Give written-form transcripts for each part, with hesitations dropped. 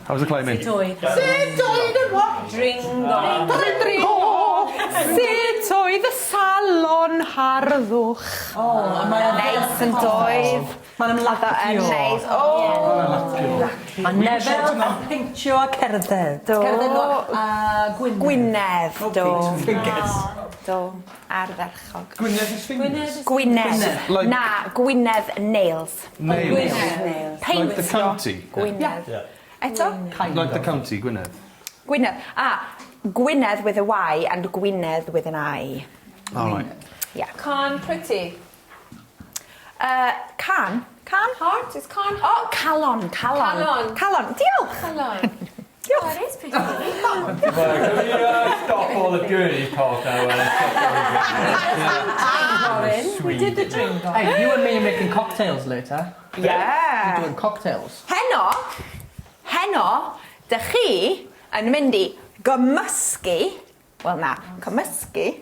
How's the climbing? Sut oedd yn what? Dringo. Sut oedd y salon harddwch? Mae'n neis yn doedd. Mae'n ymladdau yn neis. Mae'n nefel a peintio a cerdded. Gwynedd. Do. Ardderchog. Gwynedd. Na, Gwynedd nails. Nails. Like the county? Gwynedd. Eto? Like the county, Gwynedd. Gwynedd. Gwynedd with a Y and Gwynedd with an I. All right. Yeah. Can pretty. Can? Heart is can. Oh, calon. Diolch. Calon. Diolch. Oh, it is pretty. Can we stop all the girly talk now? We did the drink. Hey, you and me are making cocktails later. Yeah. We're doing cocktails. Heno, dych chi yn mynd I gymysgu. Wel na, cymysgu.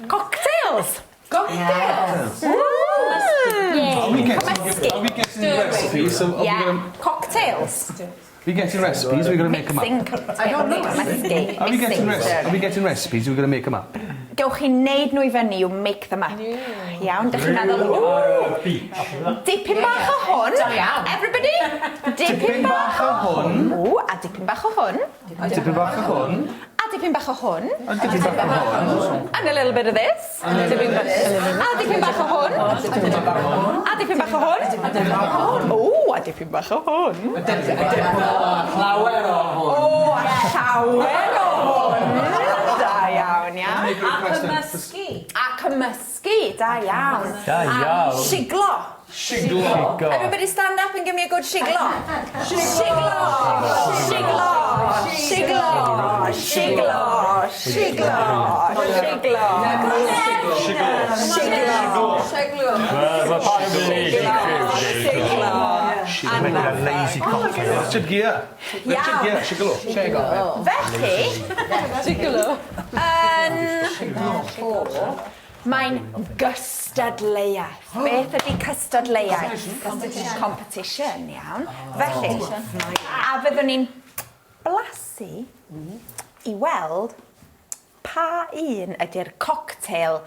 Cocktails. Are we getting recipes? Yeah, cocktails. We're getting recipes, we're going to make them up. I don't know. Are we getting recipes, we're going to make them up? Gewch chi neud nhw I fyny, you make them up. Iawn, dych chi'n meddwl, dipyn bach o hwn. Everybody? Dipyn bach o hwn. A dipyn bach o hwn. Dipyn bach o hwn. A dipyn bach o hwn. A dipyn bach o hwn. And a little bit of this. A dipyn bach o hwn. A dipyn bach o hwn. A dipyn bach o hwn. Llawer o hwn. A llawer o hwn. Da iawn, iawn. A cymysgu, da iawn. A shiglo. Everybody stand up and give me a good shiglo. Making a lazy cocktail. Shiglo. Mae'n gystadleuaeth. Beth ydy cystadleuaeth? Competition, iawn. Felly, a fyddwn ni'n blasu I weld pa un ydy'r cocktail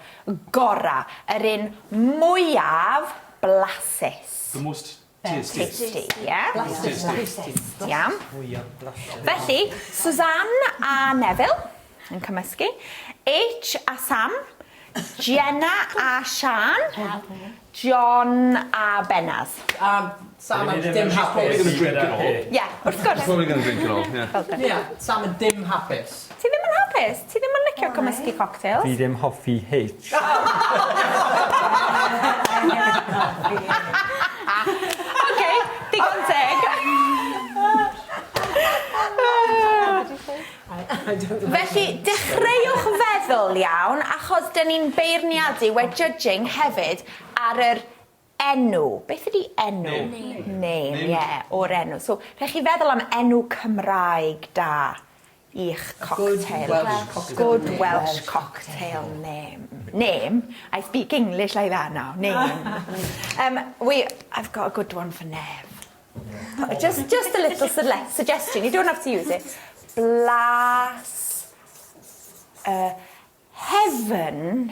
gora, yr un mwyaf blasus. The most tasty, yeah? Iawn. Felly, Suzanne a Neville yn cymysgu. H a Sam. Jenna a Sian. John a Benaz. Sam a dim hapus. Yeah, wrth gwrs. Probably going to drink it all, yeah. Yeah, Sam a dim hapus. Ti ddim yn hapus? Ti ddim yn licio cymysgu cocktails? Fi ddim hoffi H. Okay, digon teg. Felly, dechreuwch feddwl iawn, achos dyn ni'n beirniadu we judging hefyd ar yr enw. Beth ydy enw? Name, ie, o'r enw. So, rhaid chi feddwl am enw Cymraeg da i'ch cocktail. Good Welsh cocktail name. Name? I speak English like that now. Name. I've got a good one for Nev. Just a little suggestion. You don't have to use it. Heavens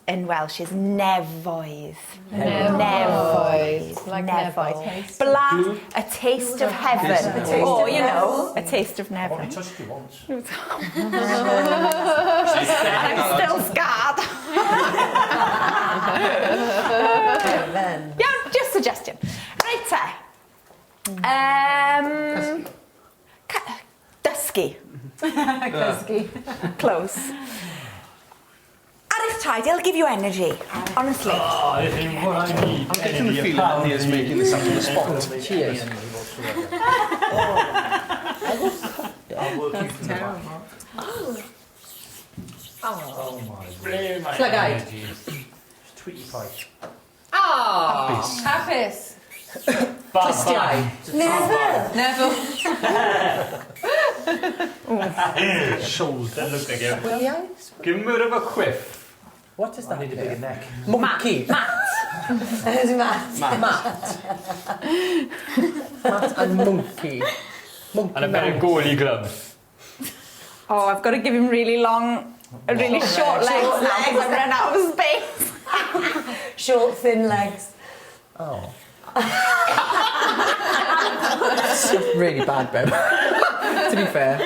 in Welsh is nefoedd. Nefoedd. Blas, a taste of heaven. Or, you know, a taste of Nevin. I touched you once. And I'm still scarred. Yeah, just suggestion. Right, Dysgu. Close. Ar eich traed, it'll give you energy. Honestly. Oh, this is what I need. I'm getting the feeling that Leah's making this up on the spot. Cheers. I'll work you from the back. Oh my. Llygad. Tweety pie. Hapus. Clustiau. Neville. Shoulder. That looks like it. Wyliau? Give him a bit of a quiff. What is that? I need a bigger neck. Monkey. There's Matt. Matt and monkey. Monkey And a pair of goalie gloves. Oh, I've got to give him really long, really short legs now because I've run out of space. Short, thin legs. Oh. That's really bad, babe. To be fair.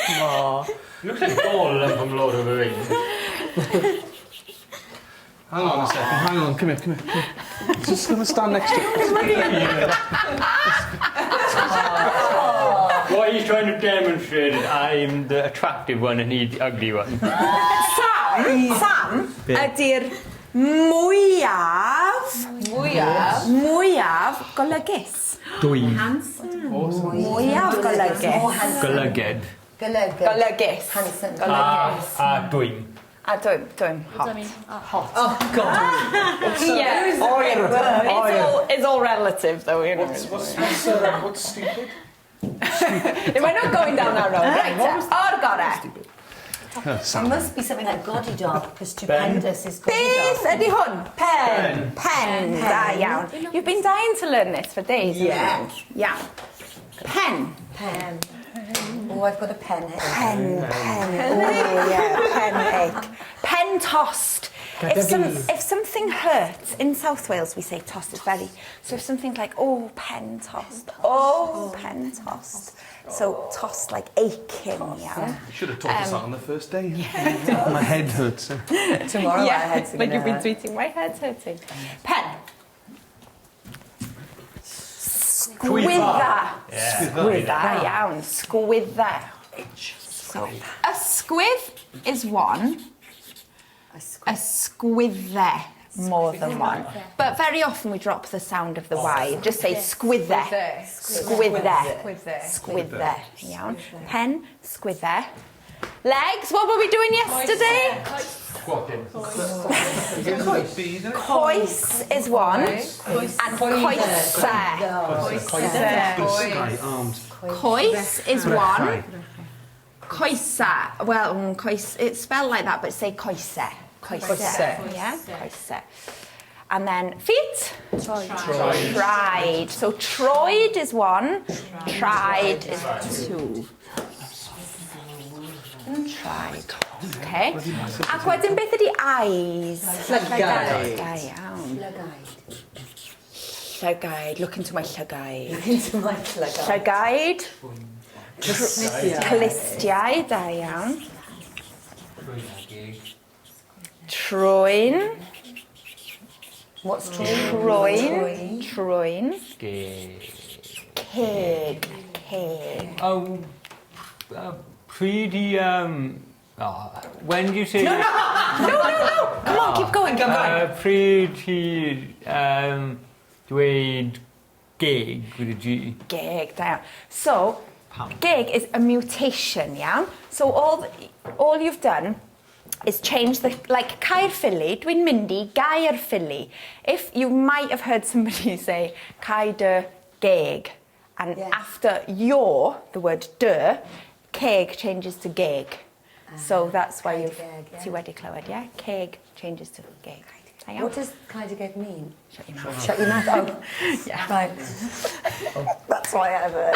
Aw. Looks like Gollum from Lord of the Rings. Hang on a second, hang on, come here. Just gonna stand next to you. What he's trying to demonstrate is I'm the attractive one and he's the ugly one. Sam ydy'r mwyaf golygus. Dwym. Mwyaf golygus. Golyged. Golygus. Handsome. A dwym. A dwym hot. Oh, God. Yeah. It's all relative though, you know. What's stupid? We're not going down that road. Right, orgore. It must be something like godi dog, because stupendous is godi Beth dog. ydy hwn? Pen. Da iawn. You've been dying to learn this for days. Yeah. Yeah. Pen. Pen. Oh, I've got a pen here. Pen. Oh, yeah, pen egg. Pen tossed. If something hurts, in South Wales we say tossed, it's very... So if something's like, oh, pen tossed. Oh, pen tossed. So tossed like aching, yeah. You should have taught us that on the first day. My head hurts. Tomorrow my head's like you've been gonna tweeting, my head's hurting. Pen. Sgwydda. Sgwydda, iawn. Sgwydda. So, a sgwydd is one. A sgwydde, more than one. But very often we drop the sound of the Y. Just say sgwydde. Sgwydde. Sgwydde. Iawn. Pen, sgwydde. Legs, what were we doing yesterday? Squatting. Coes is one. And coese. Sky arms. Coes is one. Coesa. Well, coes, it's spelled like that, but say coese. Coese. Yeah, coese. And then feet. Tried. So troed is one. Tried is two. Tried. Okay. Ac wedyn beth ydi eyes? Llygad. Da iawn. Llygaid. Look into my llygaid. into my llygad. Llygaid. Clistiau. Da iawn. Trwyn. What's trwyn? Trwyn. Ceg. Oh, pretty, when do you say... No. Come on, keep going. Pretty, dweud gig with a G. Gig, da iawn. So, gig is a mutation, iawn? So all you've done is change the, like Caerphilly, dwi'n mynd I Gaerphilly. If you might have heard somebody say Caer geg, and after your, the word dy, ceg changes to geg. So that's why you've, ti wedi clywed, yeah? Ceg changes to geg. What does Cynnig mean? Shut your mouth. Shut your mouth. Oh, Yeah. right. That's why I've heard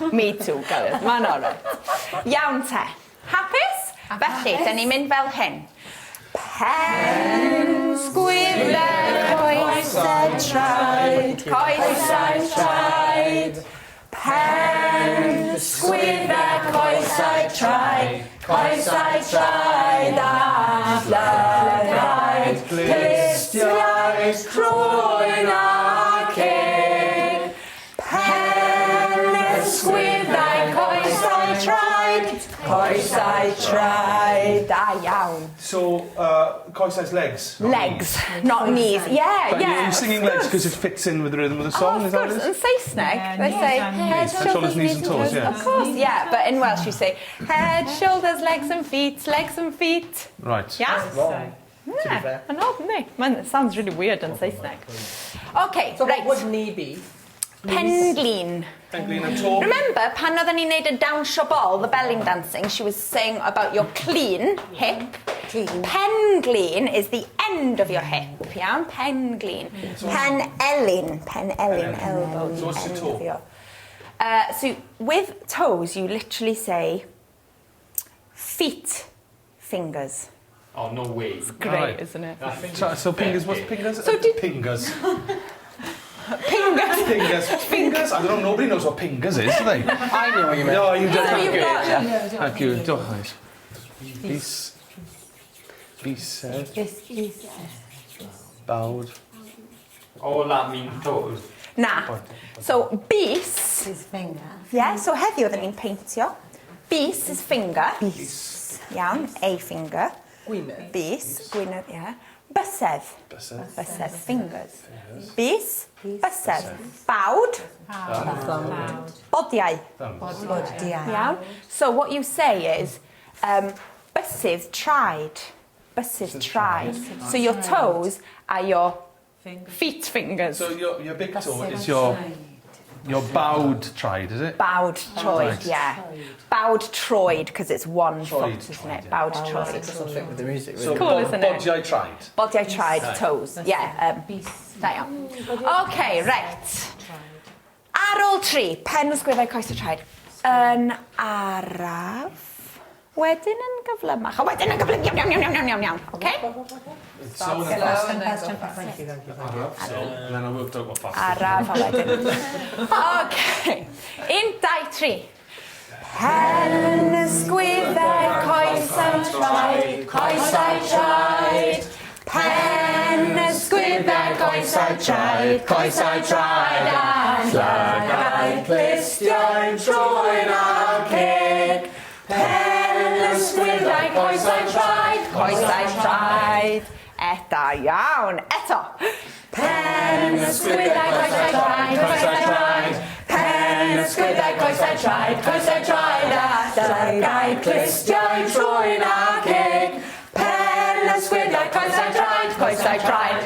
it. Me too, Gareth. Ma'n alright. Iawn te. Hapus? Felly, dyn ni'n mynd fel hyn. Pen, sgwydde, coesau traed, coesau traed. Pen, sgwydde, coesau traed, coesau traed. A llygaid, clistiau, trwyn a ceg. Pen, sgwydde, coesau traed, coesau traed. Da iawn. So, coesau's legs? Legs, not knees. Yeah, But yeah. you're singing legs because it fits in with the rhythm of the song, Oh, is of that course. what it In is? Saesneg, they say head, Shoulders, knees and toes, yeah. Of course, yeah. But in Welsh, you say head, shoulders, legs and feet, legs and feet. Right. Yeah? Wrong. Yeah. I know, no. Man, it sounds really weird in Saesneg. Okay, So right. what would knee be? Penglin. Penglin and toe. Remember, pan oedden ni'n neud y dawnsio ball, the belling dancing, she was saying about your clean hip. Penglin is the end of your hip, iawn? Penglin. Penelin, elbow. So what's your toe? Of your... So with toes, you literally say feet, fingers. Oh, no way. It's great, isn't it? So fingers, what's fingers? So did- Fingers. Fingers. Fingers. Fingers. I don't know, nobody knows what fingers is, do they? I know what you meant. No, you don't. So you've got... Thank you. Diolch. Bis. Bawd. All that means toes. Na. So bis... His finger. Yeah, so heddiw oedden ni'n peintio. Bis is finger. Bis. Iawn, a finger. Gwynedd. Bis, gwynedd, yeah. Bysedd. Bysedd, fingers. Bis, bysedd. Bawd. Bodiau. Iawn. So what you say is, bysydd tried. Bysydd tried. So your toes are your feet fingers. So your big toe is your bowed tried, is it? Bowed troed, yeah. Bowed troed, because it's one foot, isn't it? Bowed troed. Doesn't fit with the music, So really. Cool, isn't it? bodiau tried. Bodiau tried, toes. Yeah, da iawn. Okay, right. Ar ôl tri, pen ysgwyddau coes y traed. Yn araf. Wedyn yn gyflymach. A wedyn yn gyflymach. Iawn. Okay? So then I worked out what fast. Araf a wedyn. Okay. 1, 2, 3. Pen ysgwyddau coesau traed, coesau traed. Pen ysgwyddau coesau traed, coesau traed. A llygau clustiau troed a cig. Pen ysgwyddau coesau traed, coesau traed. Eta, iawn. Eto. Pen ysgwyddau coesau traed, coesau traed. Pen ysgwyddau coesau traed, coesau traed. A llygau clustiau troed a cig. Pen ysgwyddau coesau traed, coesau traed.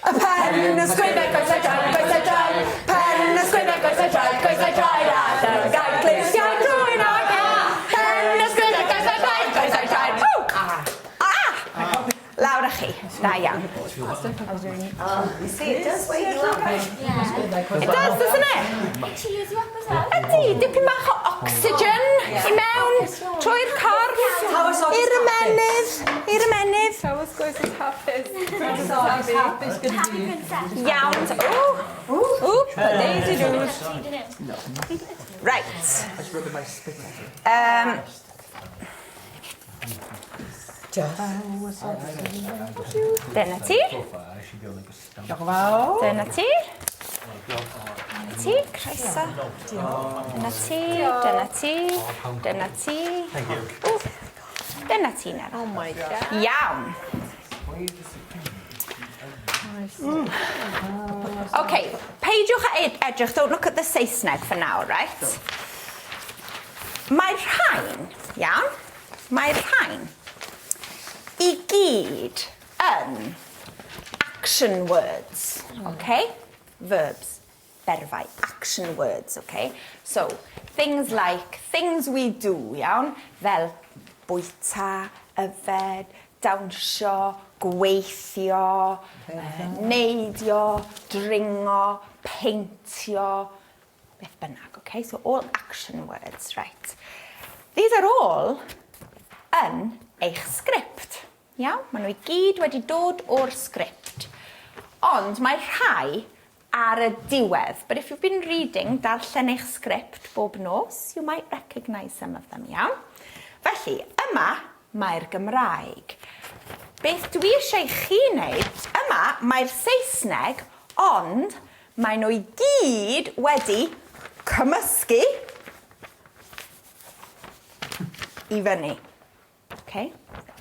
A pen ysgwyddau coesau traed, coesau traed. Pen ysgwyddau coesau traed, coesau traed. A llygau clustiau troed a cig. Pen ysgwyddau coesau traed, coesau traed. Lawr â chi. Da iawn. You see, it does wake you up. It does, doesn't it? Ydy, dipyn bach o oxygen I mewn, trwy'r corff, i'r ymennydd, i'r ymennydd. Tywys gwrs yn hapus. Iawn. Ooh, daisy doos. Right. Dyna ti. Dyna ti. Dyna ti, croeso. Dyna ti, dyna ti, dyna ti. Dyna ti nawr. Oh my god. Iawn. Okay, peidiwch a edrych, don't look at the Saesneg for now, right? Mae'r rhain, iawn? Mae'r rhain I gyd yn action words, okay? Verbs, berfau, action words, okay? So, things like, things we do, iawn? Fel bwyta, yfed, dawnsio, gweithio, neidio, dringo, peintio, beth bynnag, okay? So, all action words, right? These are all yn eich sgript. Iawn? Maen nhw I gyd wedi dod o'r sgript. Ond mae rhai ar y diwedd. But if you've been reading, darllen eich sgript bob nos, you might recognise some of them, iawn? Felly, yma mae'r Gymraeg. Beth dwi eisiau chi wneud, yma mae'r Saesneg, ond mae nhw I gyd wedi cymysgu I fyny. Okay?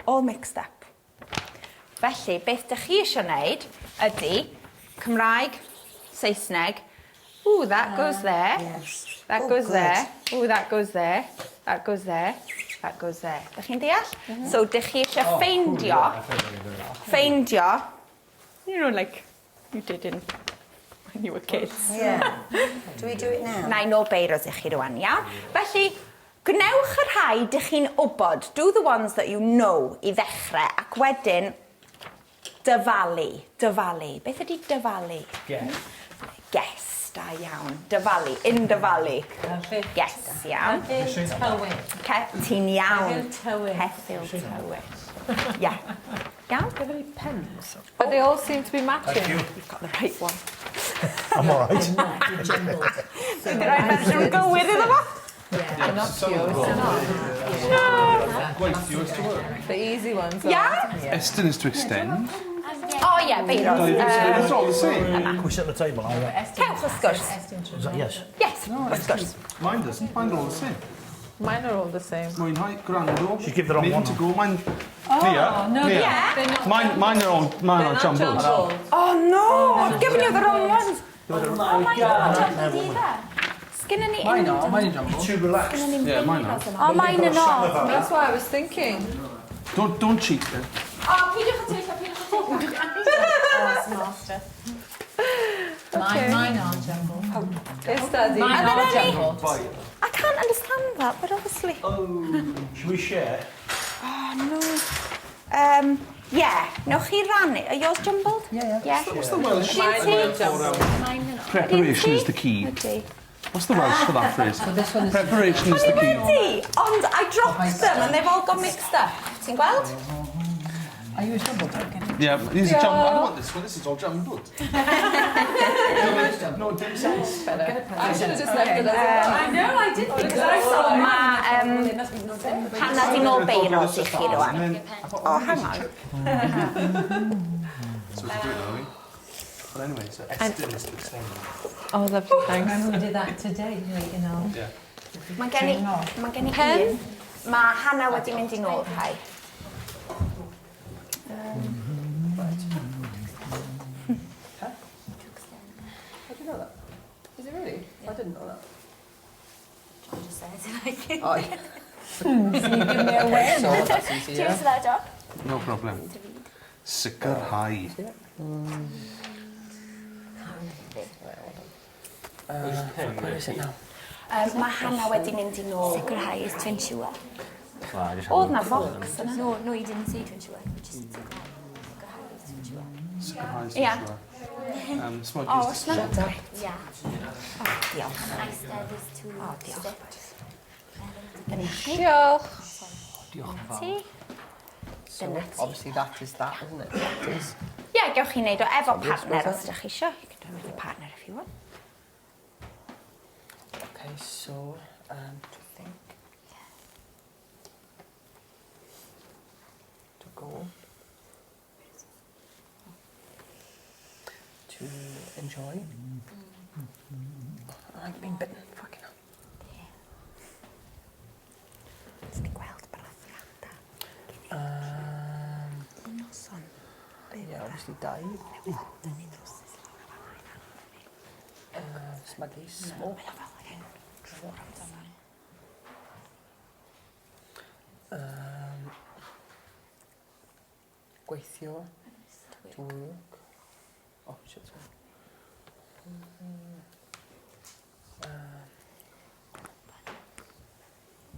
All mixed up. Felly, beth ydych chi eisiau wneud ydy Cymraeg, Saesneg. Ooh, that goes there. Yes. That goes there. Ooh, that goes there. That goes there. That goes there. Dych chi'n deall? So, dych chi eisiau ffeindio, you know, like you did in When you were kids. Yeah. Do we do it now? Na I nôl beiros i chi rwan, iawn? Felly, gwnewch y rhai dych chi'n wybod, do the ones that you know i ddechrau, ac wedyn, dyfalu. Dyfalu. Beth ydy dyfalu? Guess, da iawn. Dyfalu, in dyfalu. Guess, iawn. Hefyd tywyn. Ti'n iawn. Hefyd tywyn. Hefyd tywyn. Yeah. Iawn? Are there any pens? But they all seem to be matching. You've got the right one. I'm all right. Ydy rhaid fersiwn gywir iddo fo? Gweithio is to work. The easy ones. Yeah? Estyn is to extend. Oh, yeah, beiros. It's all the same. We sit at the table, are we? Cewch o sgwrs. Is that yes? Yes, o sgwrs. Mine doesn't. Mine are all the same. Mine are all the same. Mwynhau, gwrando. She's given the wrong one. To go. Mine... Nia. Mine are jumbled. Oh, no, I've given you the wrong ones. Oh, my God, jumbled either. Sgynnon ni Mine are jumbled. Too relaxed. Yeah, mine are. Oh, mine are not. That's what I was thinking. Don't cheat then. Oh, peidiwch o teithio, peidiwch o teithio. Mine aren't jumbled. It's Daddy. Mine there are any? jumbled. I can't understand that, but obviously... Should we share? Oh, no. Yeah, newch chi rannu. Are yours jumbled? Yeah. What's the Welsh? Preparation is the key. Ydy. What's the Welsh for that phrase? This one is... Preparation is the key. Wedi, ond I dropped them and they've all got mixed up. Ti'n gweld? Are you a jumbled? Yeah, these are jumbled. I don't want this one. This is all jumbled. No, it didn't sense. I should have just left it as I know, I did because I saw it. Mae Hannah di nôl beiros I chi rwan. Oh, hang on. So we can do it, are we? But anyway, so Estyn is to extend. Oh, lovely, thanks. Remember we did that today, you know. Yeah. Mae gen i Pen? un. Mae Hannah wedi mynd I nôl rhai. How do you know that? Is it really? I didn't know that. John just said it. Oh, yeah. So you give me a win. So that's easier. that job? No problem. Sicrhau. Where is it now? Mae Hannah wedi mynd I nôl. Sicrhau is twin siwa. Oedd na fox yna. No, you didn't say twin siwa. You just said sicrhau is twin siwa. Sicrhau is Yeah. Smudge Oh, is sna? Yeah. Diolch. I said this to diolch. Diolch. Ti? So obviously that is that, isn't it? That is. Ie, gewch chi wneud o efo partner os ydych chi isio. You can do it with your partner if you want. Okay, so to think. To go. To enjoy. I've been bitten. Fucking hell. Ti'n gweld brathiadau? Noson. Yeah, obviously die. Smuggy, smoke. Gweithio. To work. Oh, shit, sorry.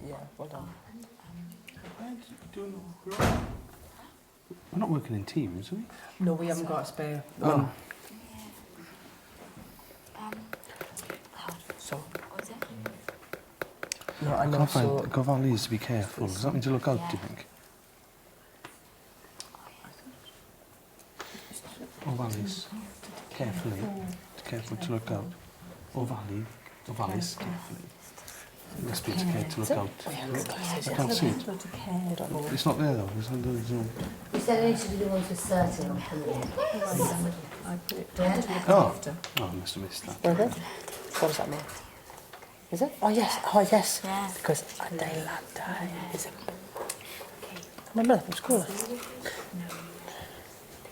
Yeah, well done. We're not working in teams, are we? No, we haven't got a spare. Oh. So, What was it? no, I know, Can't so... find Gofali is to be careful. Does that mean to look out, do you think? Ovalis. Carefully. Careful to look out. Ovalis, carefully. It must be to look out. I can't see it. It's not there though. There's no... We said it should be the ones with certain on Oh, I must have missed that. What does that mean? Is it? Oh yes. Yeah. Because they love die. Is it? Remember that from school?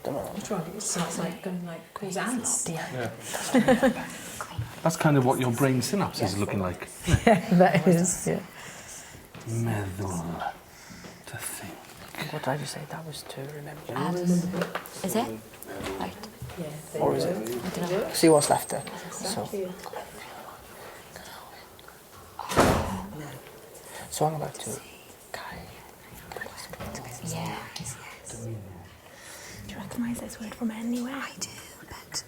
Don't know. Which one? It sounds like going like dance. Yeah. That's kind of what your brain synapses are looking like. That is. Yeah. Meddwl. To think. What did I just say? That was to remember. Is it? Right. Or is it? See what's left there. So I'm about to... Yeah. Do you recognise this word from anywhere? I do, but...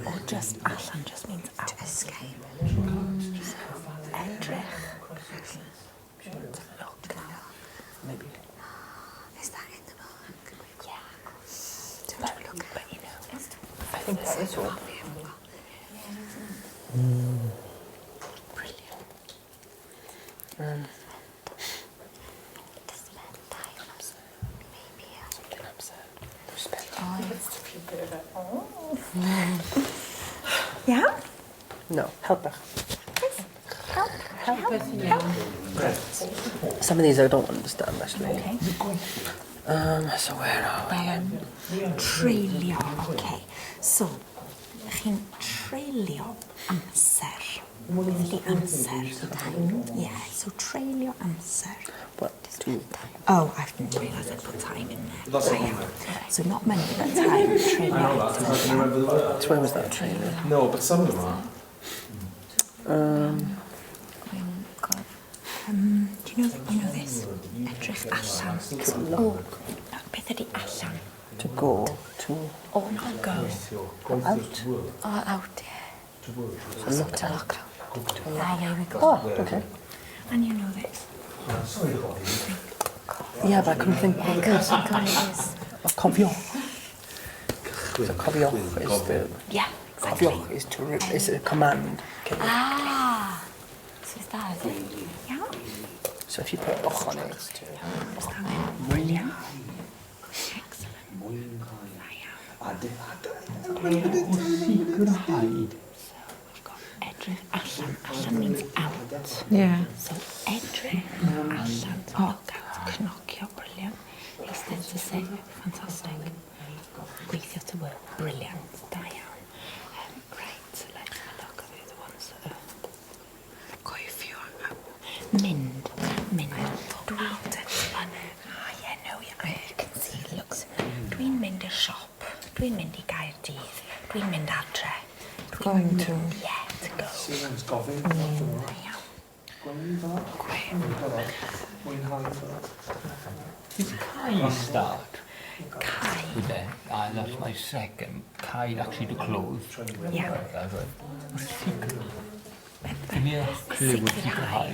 Or just allan just means out. To escape. Edrych. To look. Maybe. Is that in the book? Yeah. To look, but you know. I think that is all. Brilliant. Yeah? No, help. Help. Some of these I don't understand actually. Okay. So where are we? Treulio. Okay. So, chi'n treulio amser. Beth ydi amser? Yeah, so treulio amser. What? Two. Oh, I didn't realise I'd put time in there. So not money, but time. Treulio. So where was that trailer? No, but some of them are. Do you know this? Edrych allan. Oh, beth ydi allan? To go to... Oh, not go. Out. Oh, out, yeah. So look To look out. Ah, there we go. Oh, okay. And you know this? Yeah, but I couldn't think what it is. Of cofio. So cofio is the... Yeah, exactly. Cofio is to... Is a command. Okay. Ah, so is that it? Yeah. So if you put och on it, it's to... Brilliant. Sicrhau. Edrych allan. Allan means out. Yeah. So edrych allan. To look out. Cnocio. Brilliant. Eistedd to say. Fantastic. Gweithio to work. Brilliant. Da iawn. Right, so let's look at the other ones that are... Gweithio. Mynd. Dwi'n I can see it looks... Dwi'n mynd i'r siop. Dwi'n mynd I Gaerdydd. Dwi'n mynd adre. Going to. Yeah, to go. Sy'n gofyn. Did Kai start? Kai. With that? That's my second. Kai actually to close. Yeah. That's right. Give me a clue what sicrhau.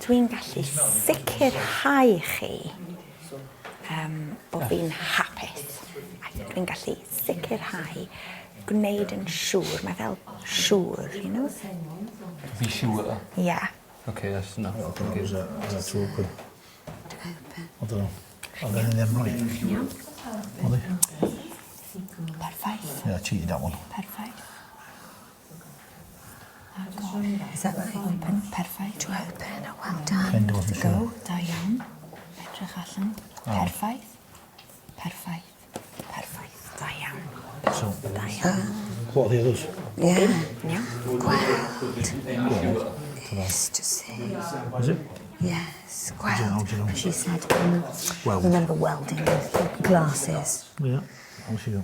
Dwi'n gallu sicrhau chi bod fi'n hapus. Dwi'n gallu sicrhau gwneud yn siŵr. Mae fel siŵr, you know? Be sure. Yeah. Okay, that's enough. Is that true? I don't know. Are they in them right? Yeah. Are they? Perfect. Yeah, I cheated that one. Perfect. Is that right? Open. Perfect. To open. Oh, well done. Kind of wasn't sure. Go. Da iawn. Edrych allan. Perffaith. Perffaith. Perffaith. Da iawn. So, Da iawn. what are the others? Yeah. Yeah. Gweld. Is to see. Is it? Yes, How do you know? gweld. She said, Weld. remember welding glasses. Yeah. How's she got?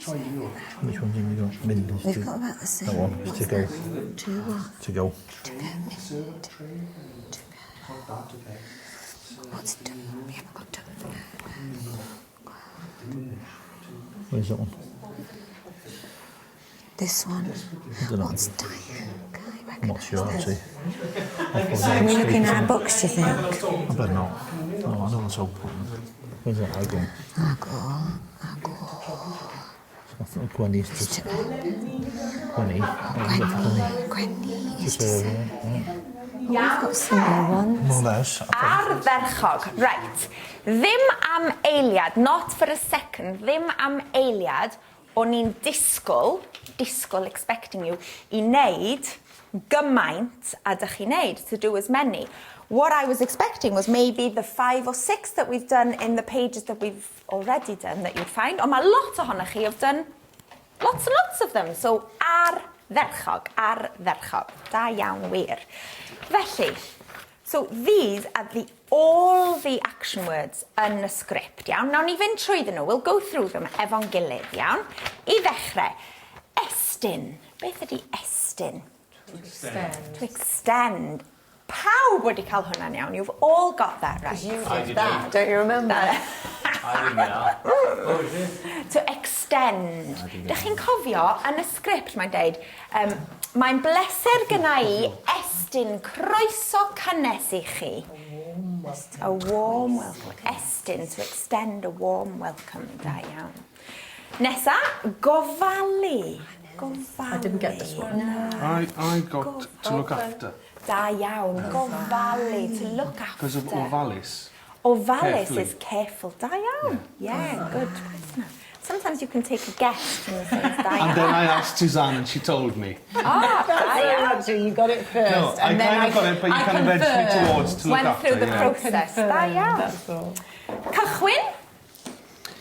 Which one's in you got? Mind is They've to... got about the same. That one is to go. To what? To go. To go. What's done? We haven't got done. Where's that one? This one. I don't know. What's done? I'm not sure actually. Are we looking at our books, do you think? I better not. No, I don't want to open. Where's that? I go. I think Gwenny's just... Gwenny. Gwenny. Just over there. We've got similar ones. No, there's... Ardderchog. Right. Ddim am eiliad, not for a second, ddim am eiliad, o'n i'n disgwyl, expecting you, I wneud gymaint a dych chi wneud, to do as many. What I was expecting was maybe the 5 or 6 that we've done in the pages that we've already done that you'd find, ond mae lot ohonych chi have done Lots and lots of them. So, ardderchog. Da iawn, wir. Felly, so these are all the action words yn y sgript, iawn? Nawn ni fynd trwyddyn nhw. We'll go through them efo'n gilydd, iawn? I ddechrau, estyn. Beth ydi estyn? To extend. Pawb wedi cael hwnna'n iawn. You've all got that, right? You did that, don't you remember? I didn't know. To extend. Dych chi'n cofio, yn y sgript mae'n deud, mae'n bleser gyda i estyn croeso cynnes i chi. A warm welcome. Estyn, to extend a warm welcome. Da iawn. Nesa, gofalu. Gofalu. I didn't get this one. I got to look after. Da iawn. Gofalu, to look after. Because of ovalis. Ovalis is careful. Da iawn. Yeah, good. Sometimes you can take a guess from the things da iawn. And then I asked Suzanne and she told me. Ah, da iawn. So you got it first. No, I kind of got it, but you kind of led me towards to look Went after. through the process. Da iawn. Cychwyn.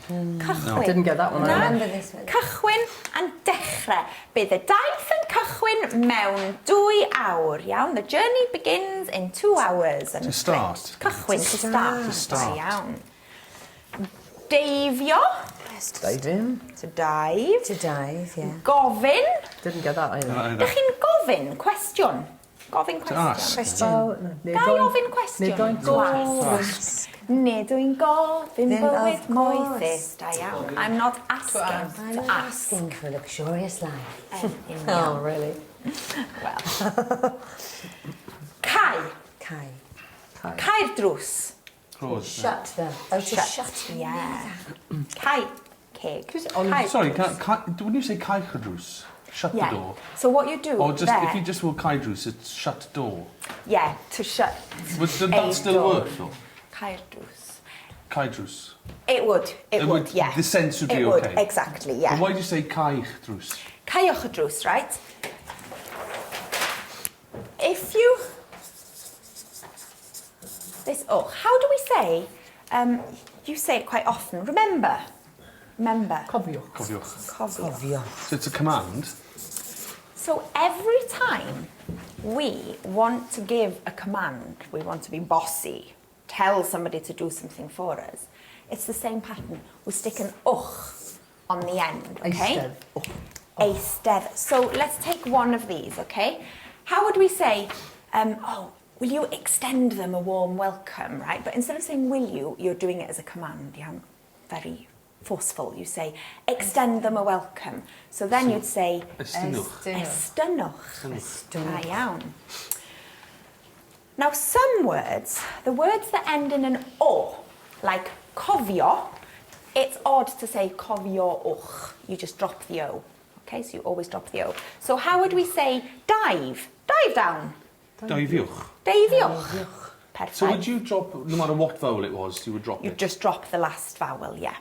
I didn't get that one. No. I remember this one. Cychwyn and dechrau. Bydd y daith yn cychwyn mewn 2 awr, iawn? The journey begins in 2 hours. To start. Cychwyn, to start. To start. Iawn. Deifio. Dive in. To dive. To dive, yeah. Gofyn. Didn't get that either. Dych chi'n gofyn cwestiwn? Gofyn cwestiwn. Question. Gai ofyn cwestiwn? To ask. Nid yw'n gofyn Then bywyd of course. moethus. Da iawn. I'm not asking to I'm ask. asking for a luxurious life. Iawn. Oh, really? Wel. Cai. Kai. Cai'r drws. Close. Shut them. Oh, to shut. Yeah. Cai. Ceg. Sorry, when you say caichdrws, shut the door. So what you do Or just there, if you just will caichdrws, it's shut door. yeah, to shut Would that still door. work though? Cai'r drws. Caichdrws. It would, yeah. The sense would be it okay. Would, exactly, yeah. But why do you say caichdrws? Caiwch y drws, right? If you... how do we say... you say it quite often. Remember. Cofiwch. Cofiwch. Cofio. So it's a command. So every time we want to give a command, we want to be bossy, tell somebody to do something for us, it's the same pattern. We stick an uch on the end, okay? Eistedd. So let's take one of these, okay? How would we say, will you extend them a warm welcome, right? But instead of saying will you, you're doing it as a command, yeah? Very forceful. You say, extend them a welcome. So then you'd say, estynwch. Da iawn. Now some words, the words that end in an o, like cofio, it's odd to say cofio-uch. You just drop the o. Okay, so you always drop the o. So how would we say dive? Dive down. Daifiwch. Daifiwch. Perfect. So would you drop, no matter what vowel it was, you would drop You it? just drop the last vowel, yeah.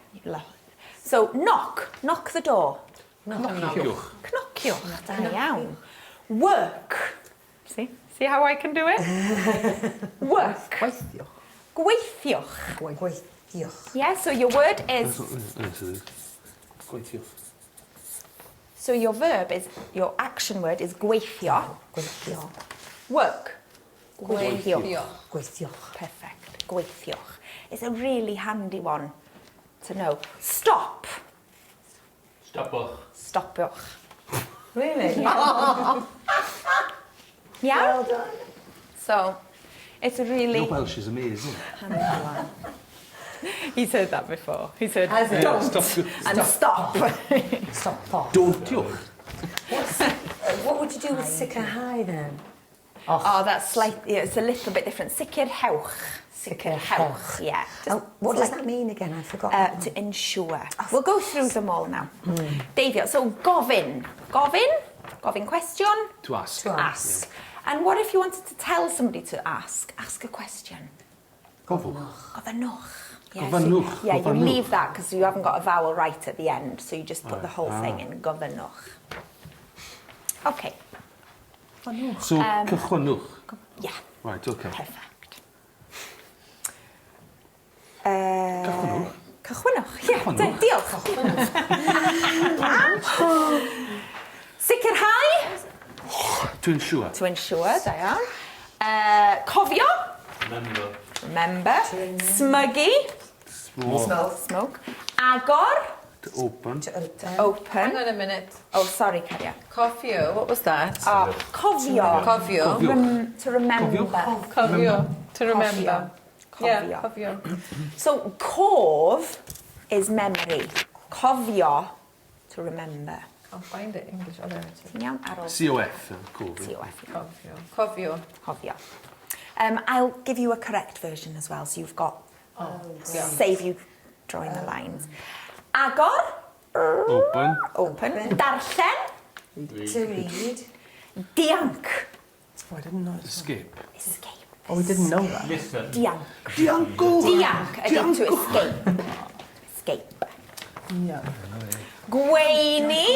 So knock. Knock the door. Knockiwch. Knockiwch. Da iawn. Work. See how I can do it? Work. Gweithiwch. Gweithiwch. Yeah, so your word is... Gweithiwch. So your verb is, your action word is gweithio. Gweithio. Work. Gweithio. Gweithioch. Perfect. Gweithioch. It's a really handy one to know. Stop. Stopwch. Stopwch. Really? Yeah? Well done. So, it's a really Your Welsh is amazing. handy one. He's heard that before. He's heard Has it? don't Stop. and stop. Stop. Don't you? What would you do with sick and high then? Oh, that's slightly, it's a little bit different. Sicrhewch. Sicrhewch, yeah. Just What does that mean again? I forgot. to ensure. We'll go through them all now. Davio, so gofyn. Gofyn question. To ask. To Ask. And what if you wanted to tell somebody to ask? Ask a question. Gofwch. Gofynwch. Gofynwch. Yeah, you Gofynwch. leave that because you haven't got a vowel right at the end, so you just put the whole thing in. Gofynwch. Okay. So, cychwynwch. Yeah. Right, okay. Perfect. Cychwynwch. Cychwynnwch. Ie, diolch. Sicrhau. To ensure. To ensure, da iawn. Cofio. Remember. Smygu. Smoke. Agor. To open. Open. Hang on a minute. Oh, sorry, Cariad. Cofio, what was that? Cofio. Cofio. To remember. Cofio. To remember. Cofio. Yeah, cofio. So, cof is memory. Cofio, to remember. Can't find it English. Oh, there it is. Ti'n iawn? Ar ôl. COF. Cof. COF. Cofio. Cofio. Cofio. I'll give you a correct version as well, so you've got... Save you drawing the lines. Agor. Open. Open. Darllen. To read. Dianc. Oh, I didn't know. Escape. Escape. Oh, we didn't know that. Listen. Dianc. Dianco. Dianc. Again, to escape. Escape. Yeah. Gweini.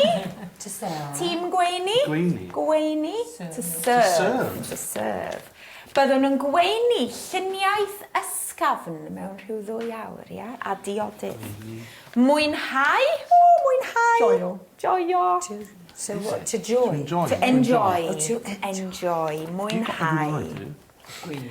To sell. Team Gweini. Gweini. Gweini. To serve. To serve. Byddwn yn gweini lluniaeth ysgafn mewn rhyw 2 awr, ia? A diodydd. Mwynhau. O, mwynhau. Joio. Joio. So what? To joy. Enjoy. To enjoy. Oh, to enjoy. Mwynhau. Very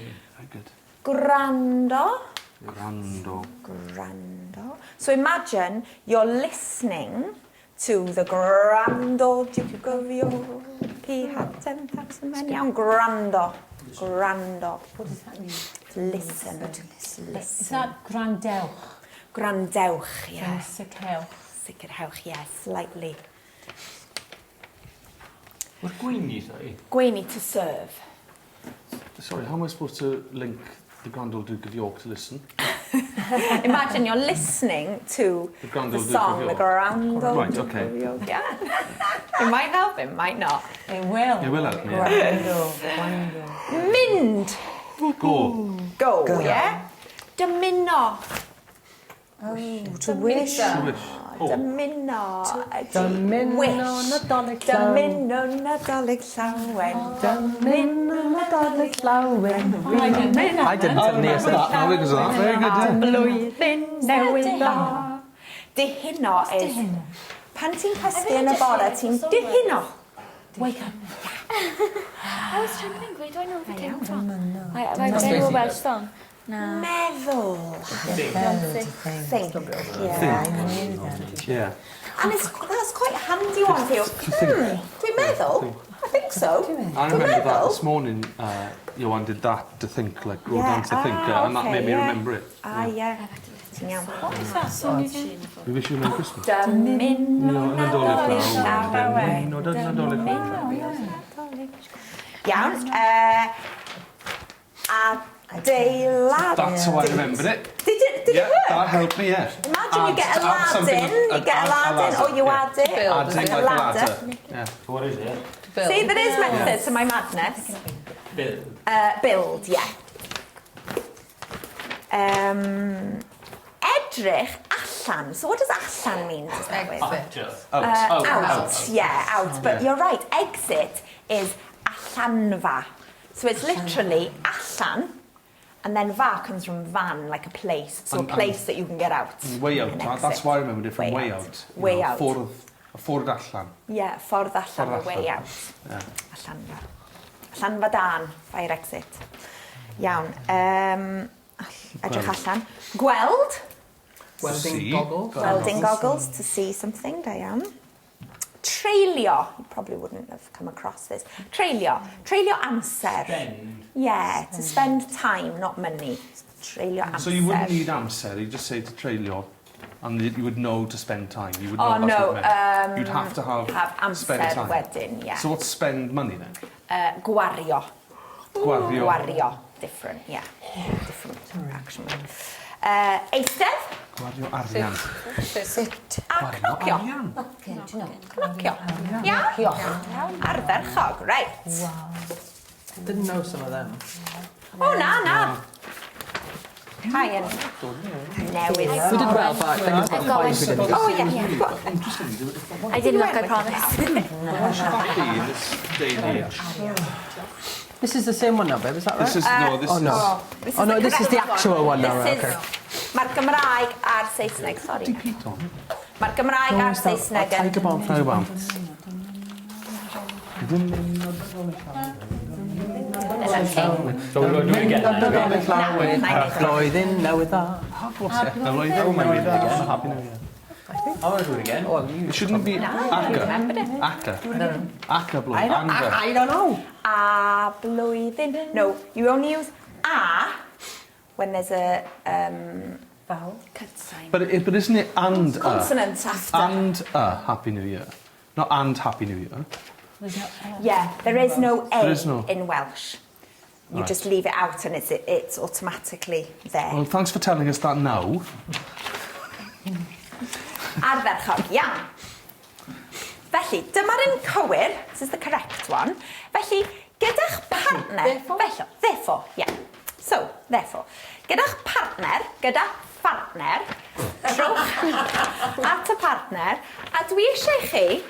good. Gwrando. Grando. Gwrando. So imagine you're listening to the Grando Duke of York. He had 10,000 men. Iawn, gwrando. Gwrando. What does that mean? Listen. Is Listen. that grandel? Gwrandewch, yes. Sicrhewch. Sicrhewch, yes, slightly. What gweini, sorry? Gweini to serve. Sorry, how am I supposed to link the Grand Old Duke of York to listen? Imagine you're listening to The Grand the Old Duke of song, the York. Grand Old Right, Duke okay. of York. Yeah. It might help, it might not. It will. It will help me. Yeah. Gwando. Mynd. Go. Go, yeah? Dymuno. Oh, to wish. To wish. Dymuno. Dymuno Nadolig Dymuno Nadolig llawen. Dymuno Nadolig llawen. I didn't tell Nia that. How big is that? Very good, yeah. Blwyddyn newydd dda. Dihuno is... Pan ti'n cysgu yn y bore, ti'n dihuno. Wake up. I was trying to think, where do I know if it came from? I know a Welsh song. No. Meddwl. Think. Yeah. Yeah. And that's quite a handy one for you. Dwi'n meddwl. I think so. I remember that this morning, Johan did that to think, like, wrote down to think, and that made me remember it. Ah, yeah. Ti'n iawn. What is that song again? We wish you a Merry Christmas. Dymuno Nadolig llawen. No, Nadolig llawen. Iawn. Adeilad. That's how I remembered it. Did you Yeah, work? that helped me, yeah. Imagine you get a Add something- ladder, you get a ladder, or you add it. Adding like a ladder. Yeah. What is it? See, there is method to my madness. Build. Build, yeah. Edrych allan. So what does allan mean to start with? Out, yeah, out. But you're right, exit is allanfa. So it's literally allan, and then va comes from van, like a place. So a place that you can get out. Way out. and That's exit. why I remembered it from way out. You Way know, out. Ffordd allan. Yeah, ffordd allan, Ffordd the way allan. out. Yeah. Allanfa. Allanfa dan, fire exit. Iawn. Edrych allan. Gweld. Welding goggles. Welding goggles to see something, da iawn. Treulio. You probably wouldn't have come across this. Treulio. Treulio amser. Spend. Yeah, to spend time, not money. Treulio amser. So you wouldn't need amser, you just say to treulio, and you would know to spend time. You would know Oh, that's no. what it meant. You'd have to have spend amser time. wedyn, yeah. So what's spend money then? Gwario. Gwario. Gwario. Different, yeah. Different action. Eistedd. Gwario arian. Sit. A cnocio. Okay, do you know? Cnocio. Iawn? Ardderchog, right. Didn't know some of them. O, na. Hi, yn newydd. We did well, but I think it's about 5 we didn't. Oh, yeah. I didn't look, I promise. What should that be in this day and age? This is the same one now, babe, is that right? This is, no, this oh, is... no. This is Oh, no, the this is the correct actual one now, This right, is okay. Mae'r Gymraeg a'r Saesneg, sorry. Mae'r Gymraeg a'r Saesneg yn... Tiger bomb. Tiger bomb. So we'll do it again. Blwyddyn newydd dda. Happy New Year. I want to do it again. It shouldn't be Aka. Aka. Aka blwyddyn. I don't know. A blwyddyn. No, you only use a when there's a vowel. But isn't it and a? Consonant after. And a Happy New Year. Not and Happy New Year. Yeah, there is no a There is no. in Welsh. You Right. just leave it out and it's automatically there. Well, thanks for telling us that now. Ardderchog, iawn. Felly, dyma'r un cywir. This is the correct one. Felly, gyda'ch partner... Therefore, yeah. So, therefore. Gyda'ch partner, gyda partner, trowch at y partner, a dwi eisiau chi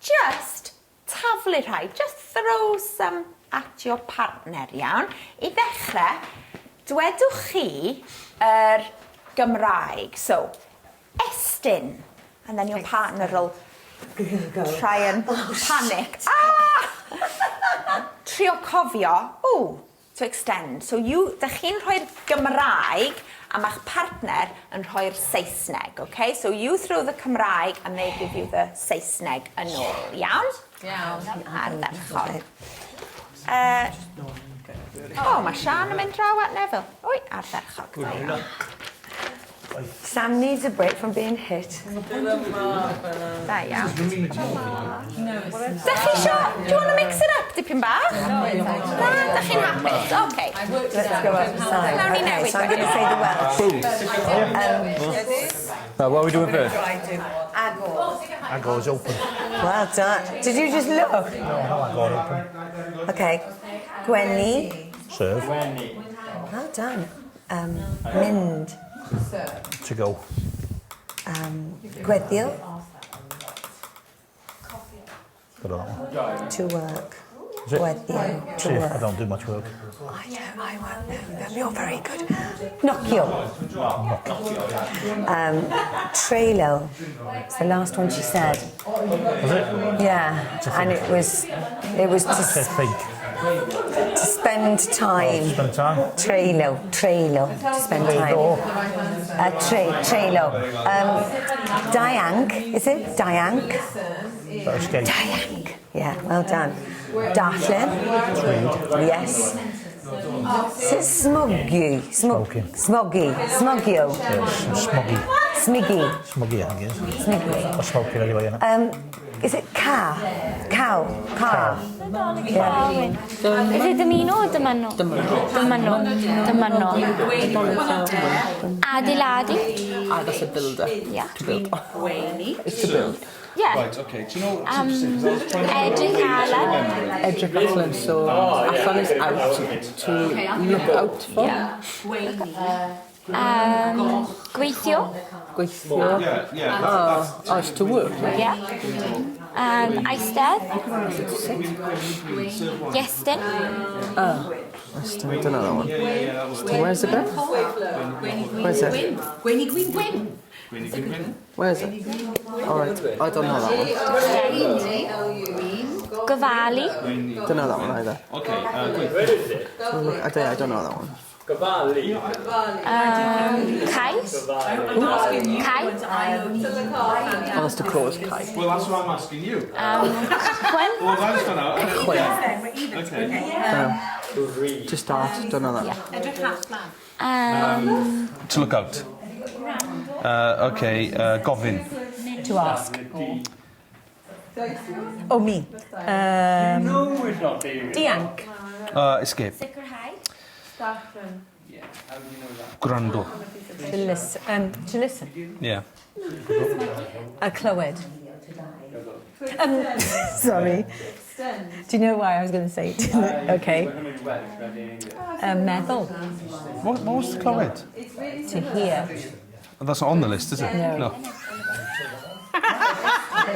just taflu rhai, just throw some at your partner, iawn. I ddechrau, dwedwch chi Gymraeg. So, Estyn. And then your partner will try and panic. Trio cofio. Ooh, to extend. So, dych chi'n rhoi'r Gymraeg a ma'ch partner yn rhoi'r Saesneg, okay? So, you throw the Cymraeg and they give you the Saesneg yn ôl, iawn? Iawn. Ardderchog. Mae Sian yn mynd draw at Neville. Oi, ardderchog. Sam needs a break from being hit. Da iawn. Dych chi isio... Do you want to mix it up dipyn bach? No, dych chi'n hapus? OK. Let's go outside. Okay, so I'm going to say the Welsh. What are we doing first? Agor. Agor's open. Well done. Did you just look? No, Agor open. Okay. Gwenny. Serve. Well done. Mynd. To go. Gwreiddiol. Good on that one. To work. Is it? Gwreiddiol. To See, I work. don't do much work. I won't know. You're very good. Nocio. Trailer. It's the last one she said. Was it? Yeah, and it was I said think. to spend time. Spend time. Trailer, to spend time. Trailer. Dianc, is it? Dianc? Escape. Dianc. Yeah, well done. Darllen. Yes. Is it smoggy? Smoking. Smoggy. Smogio. Smoggy. Smiggy. Smoggy, I think it is. Smiggy. Or smoking anyway, innit? Is it car? Car. Yeah. Is it dymuno or dymuno? Dymuno. Adeiladu. That's a builder. Yeah. To build. It's to build. Yeah. Right, OK. Do you know what's interesting? 'Cause I was trying to... Edrych allan. Edrych allan, so allan is out to look out for. Gweithio. Gweithio. Yeah. Oh, it's to work. Yeah. Eistedd. Iestyn. I still don't know that one. Where's the bit? Where's it? Where's it? Alright, I don't know that one. Gofalu. Don't know that one either. OK, I don't know that one. Cais. Cai. Oh, that's to close Kai. well, that's what I'm asking you. Cychwyn. Well, that's done out. OK. To start, don't know that one. To look out. OK, gofyn. To ask. Oh, me. No, it's not David. Dianc. Escape. Sicrhau. Gwrando. To listen. Yeah. Clywed. Sorry. Do you know why I was going to say it? Okay. Meddwl. What was the clywed? To hear. That's not on the list, is it? No.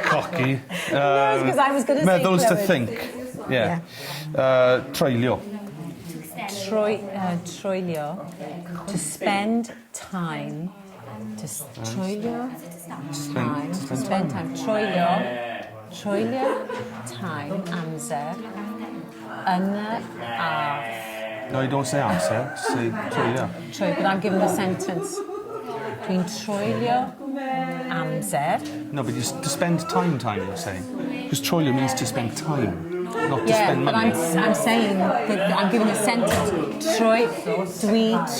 Cocky. Because I was going to say Meddwl is to clywed. think. Yeah. Treulio. Troilio. To spend time. To troelio time. To spend time. Troelio time. Amser. Yna a... No, you don't say amser, say troelio. But I'm giving the sentence. Dwi'n troelio amser. No, but to spend time, you're saying. Because troelio means to spend time, not to Yeah, spend but money. I'm saying that I'm giving a sentence. Dwi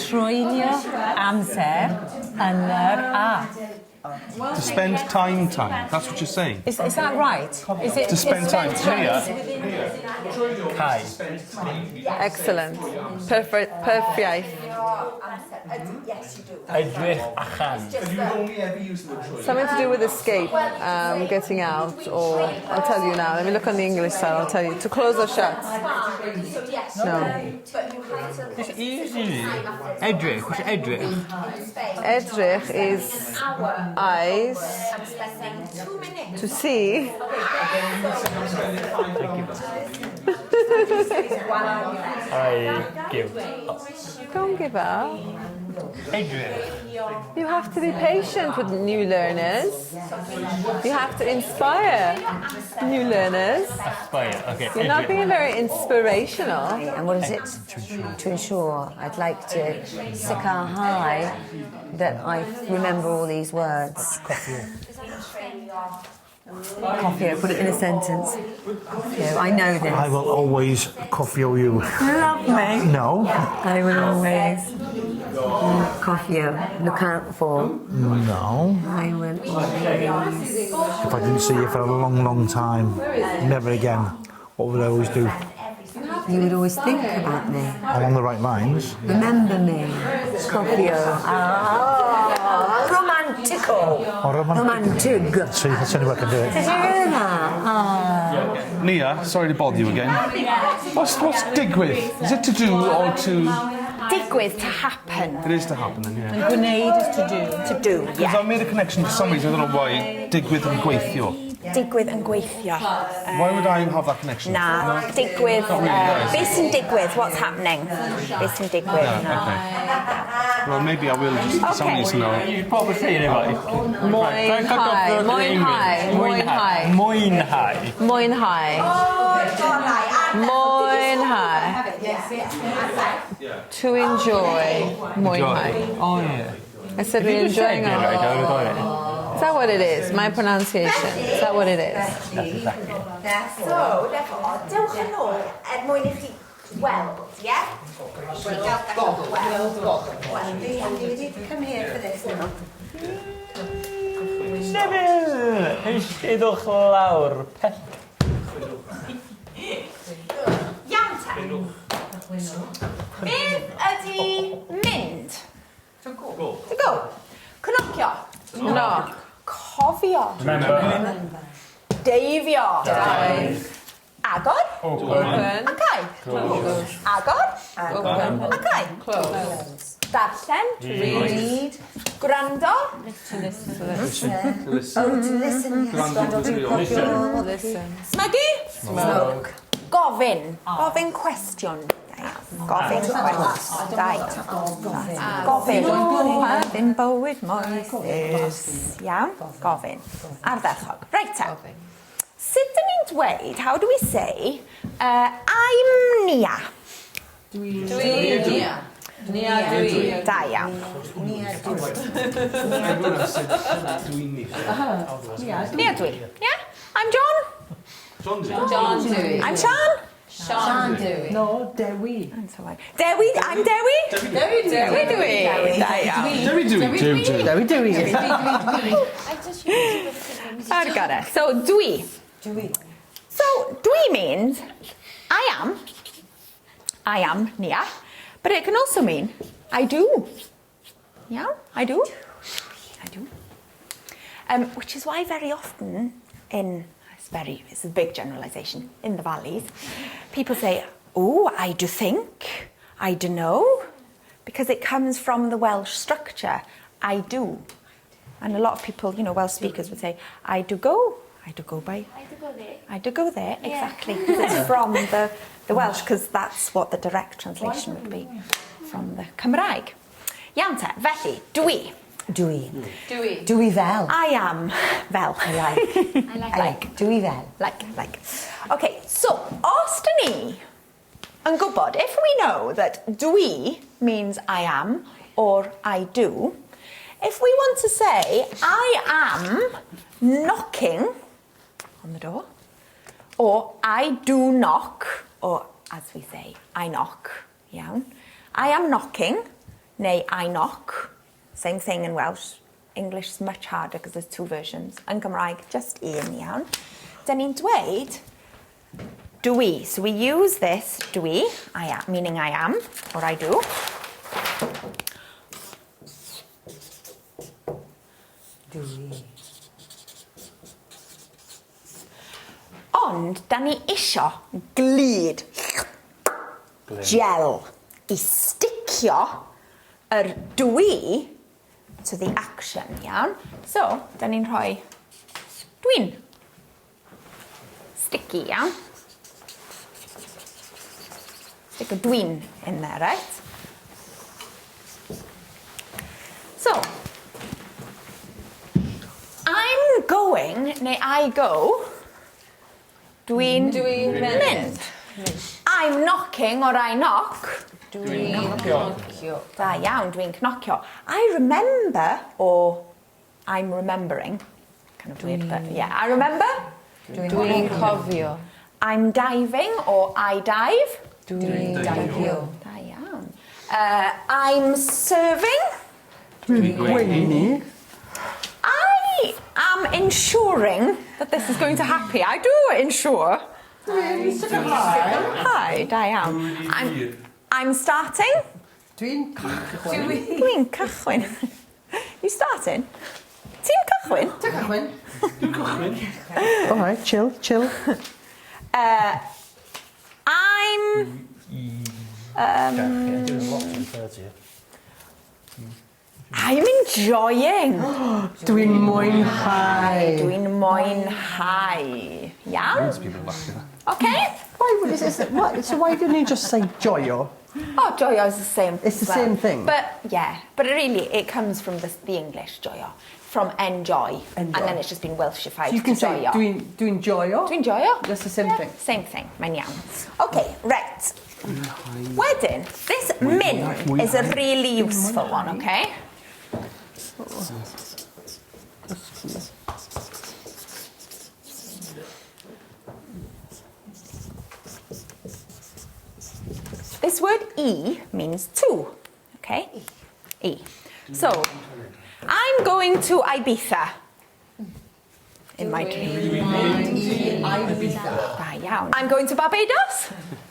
troelio amser yna a. To spend time. That's what you're saying. Is that right? Is it To spend time. Kai. Excellent. Perfect. Yes, you do. Edrych achan. Something to do with escape, getting out, or I'll tell you now. Let me look on the English side. I'll tell you to close or shut. No. It's easy. Edrych. What's edrych? Edrych is eyes to see. I give up. Don't give up. Edrych. You have to be patient with new learners. You have to inspire new learners. Aspire. Okay. You're not being very inspirational. And what is it? To ensure. I'd like to sicrhau that I remember all these words. Coffee, put it in a sentence. I know this. I will always coffee you. Love me. No. I will always coffee look out for. No. I will always. If I didn't see you for a long, long time, never again, what would I always do? You would always think about me. Along the right lines. Remember me. Coffee. Romantico. Or Romantic. So you can see what I can do it. Did you hear that? Nia, sorry to bother you again. What's digwydd? Is it to do or to... Digwydd, to happen. It is to happen then, yeah. And grenade is to do. To do, Because yeah. I made a connection for some reason, I don't know why, digwydd and gweithio. Digwydd yn gweithio. Why would I have that connection? Na, digwydd, beth sy'n digwydd, what's happening? Beth sy'n digwydd, Yeah, no. okay. Well, maybe I will just for some reason now. You probably say it right. Mwynhau. Mwynhau. Mwynhau. To enjoy. Mwynhau. Oh yeah. I said we're enjoying Right, I our... would got it. Is that what it is? My pronunciation. Is that what it is? That's exactly it. So, therefore, dewch yn ôl mwyn I chi weld, ie? Come here for this now. Neville! Eisiau lawr pell. Iawn te. Beth ydi mynd? To go. Cnocio. No. Cofio. Remember. Deifio. Agor. Open. Acai. Agor. Open. Acai. Close. Darllen. Read. Gwrando. To listen. To listen. Yes. Listen. Smygu. Smoke. Gofyn. Gofyn cwestiwn. Gofyn cwestiwn. Da iawn. Gofyn. Gofyn bywyd Moises. Iawn. Gofyn. Ardderchog. Reit te. Sut dyn ni'n dweud, how do we say, I'm Nia? Nia. Da iawn. Nia dwi. Yeah? I'm John. John Dewey. I'm Sean. Sean Dewey. No, Dewi. Dewi. I'm Dewi. Dewi. Da iawn. I've got it. So, dwi. So, dwi means I am Nia, but it can also mean I do. Yeah, I do. Which is why very often it's a big generalisation in the valleys, people say, oh, I do think, I do know, because it comes from the Welsh structure, I do. And a lot of people, Welsh speakers would say, I do go by. I do go there, exactly. Because it's from the Welsh, because that's what the direct translation would be from the Gymraeg. Iawn te, felly, dwi. Dwi. Dwi. Dwi fel. I am fel. I like. I like. Dwi fel. Like. Okay, so, os dyn ni yn gwybod, if we know that dwi means I am or I do, if we want to say I am knocking on the door, or I do knock, or as we say, I knock, iawn. I am knocking, neu I knock, same thing in Welsh. English is much harder because there's two versions. Yn Gymraeg, just un, iawn. Dyn ni'n dweud dwi. So we use this dwi, I am, meaning I am, or I do. Dwi. Ond, da ni isio glid, gel, i sticio yr dwi to the action, iawn? So, da ni'n rhoi dwi'n. Sticky, iawn? Stick a dwi'n in there, right? So, I'm going, neu I go, dwi'n mynd. I'm knocking or I knock. Dwi'n cnocio. Da iawn, dwi'n cnocio. I remember, or I'm remembering. Kind of weird, but yeah. I remember. Dwi'n cofio. I'm diving, or I dive. Dwi'n difio. Da iawn. I'm serving. Dwi'n gweini. I am ensuring that this is going to happen. I do ensure. Hi, da iawn. I'm starting. Dwi'n cychwyn. Dwi'n cychwyn. You starting? Ti'n cychwyn? Ti'n cychwyn? All right, chill. I'm enjoying. Dwi'n mwynhau. Dwi'n mwynhau. Iawn? Okay. Why didn't you just say joyo? Oh, joyo is the same. It's the same thing. But yeah, but really it comes from the English joyo, from enjoy, and then it's just been Welshified. You can to say joyo. dwi'n joyo. Dwi'n joyo? That's the same thing. Same thing, mae'n iawn. Okay, right. Wedyn, this min is a really useful one, okay? This word e means to, okay? E. So, I'm going to Ibiza. In my dream. Da iawn. I'm going to Barbados.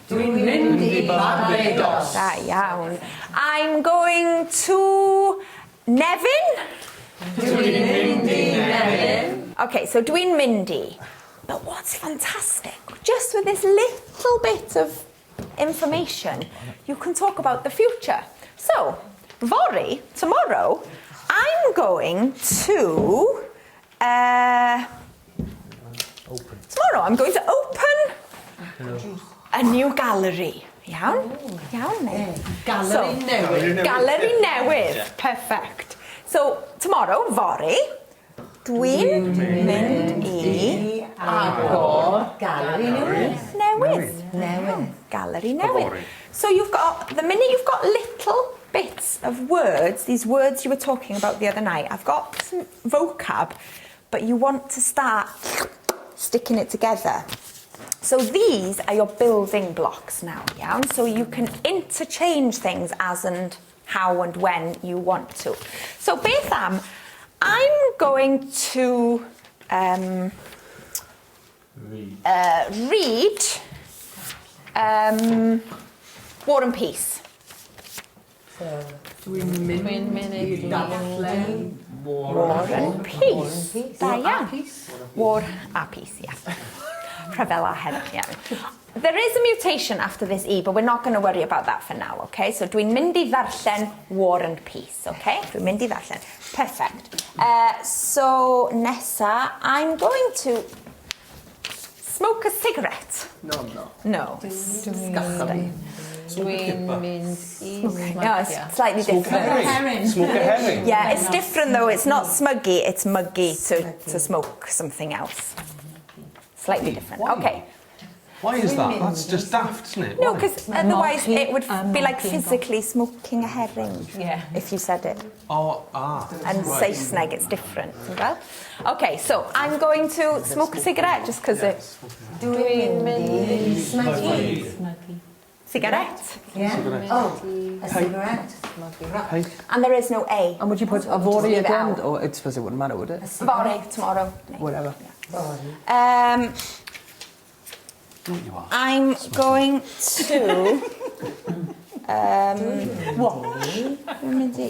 Dwi'n mynd I Barbados. Da iawn. I'm going to Nevin. Dwi'n mynd I Nevin. Okay, so dwi'n mynd I. But what's fantastic, just with this little bit of information, you can talk about the future. So, fory, tomorrow, I'm going to... tomorrow I'm going to open a new gallery. Iawn? Iawn, neu? Galeri newydd. Gallery newydd. Perfect. So, tomorrow, fory, dwi'n mynd I Agor galeri newydd. newydd. Gallery newydd. So you've got, the minute you've got little bits of words, these words you were talking about the other night, I've got some vocab, but you want to start sticking it together. So these are your building blocks now, yeah? So you can interchange things as and how and when you want to. So beth am, I'm going to read War and Peace. Dwi'n mynd I darllen War and Peace. Da iawn. War a Peace, yeah. Rhyfel a heddwch, yeah. There is a mutation after this E, but we're not going to worry about that for now, okay? So dwi'n mynd I ddarllen War and Peace, okay? Dwi'n mynd I ddarllen. Perfect. So nesa, I'm going to smoke a cigarette. No. No, it's disgusting. Dwi'n mynd i No, it's slightly different. Smoke a herring. Yeah, it's different though. It's not smuggy, it's muggy to smoke something else. Slightly different. Okay. Why is that? That's just daft, isn't it? No, because otherwise it would be like physically smoking a herring. Yeah. If you said it. Oh, And Saesneg, it's different. Well, okay, so I'm going to smoke a cigarette just because it. Dwi'n mynd i smygu. Cigarette. Cigarette. Oh, a cigarette. Hey. And there is no A. And would you put a vori Leave at it the end? out. Or I suppose it wouldn't matter, would it? Tomorrow. Tomorrow. Whatever. You are. I'm going to.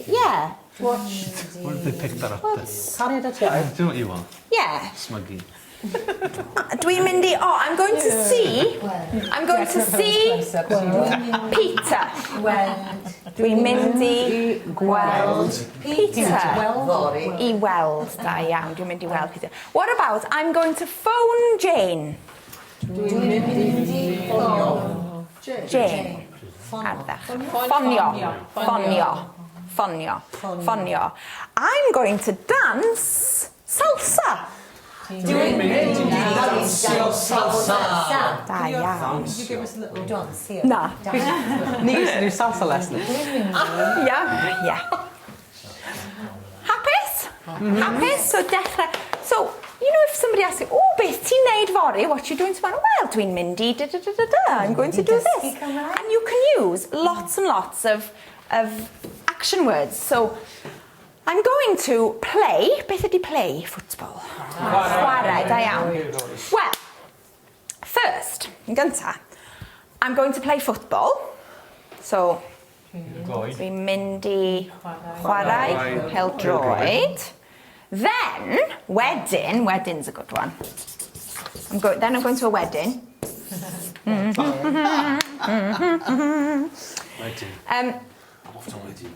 Yeah. Watch. Where did they pick that up then? Cariad at iaith. Do you know what you are? Yeah. Smuggy. Dwi'n mynd i. Oh, I'm going to see. I'm going to see Peter. Dwi'n mynd i gweld Peter. I weld. Da iawn. Dwi'n mynd i weld Peter. What about I'm going to phone Jane? Dwi'n mynd i ffonio Jane. Ffonio. I'm going to dance salsa. Dwi'n mynd i dansio salsa. Da iawn. Could you give us a little dance here? Na. Need to do salsa lessons. Yeah. Hapus? Hapus? So dechrau. So, you know, if somebody asks you, oh, beth ti'n neud fory? What you doing tomorrow? Well, dwi'n mynd i da-da-da-da-da. I'm going to do this. And you can use lots and lots of action words. So, I'm going to play. Beth ydi play? Football. Chwarae, da iawn. Well, first, yn gynta, I'm going to play football. So, dwi'n mynd i chwarae pêl-droed. Then, wedding's a good one. Then I'm going to a wedding. I'm off to wedding.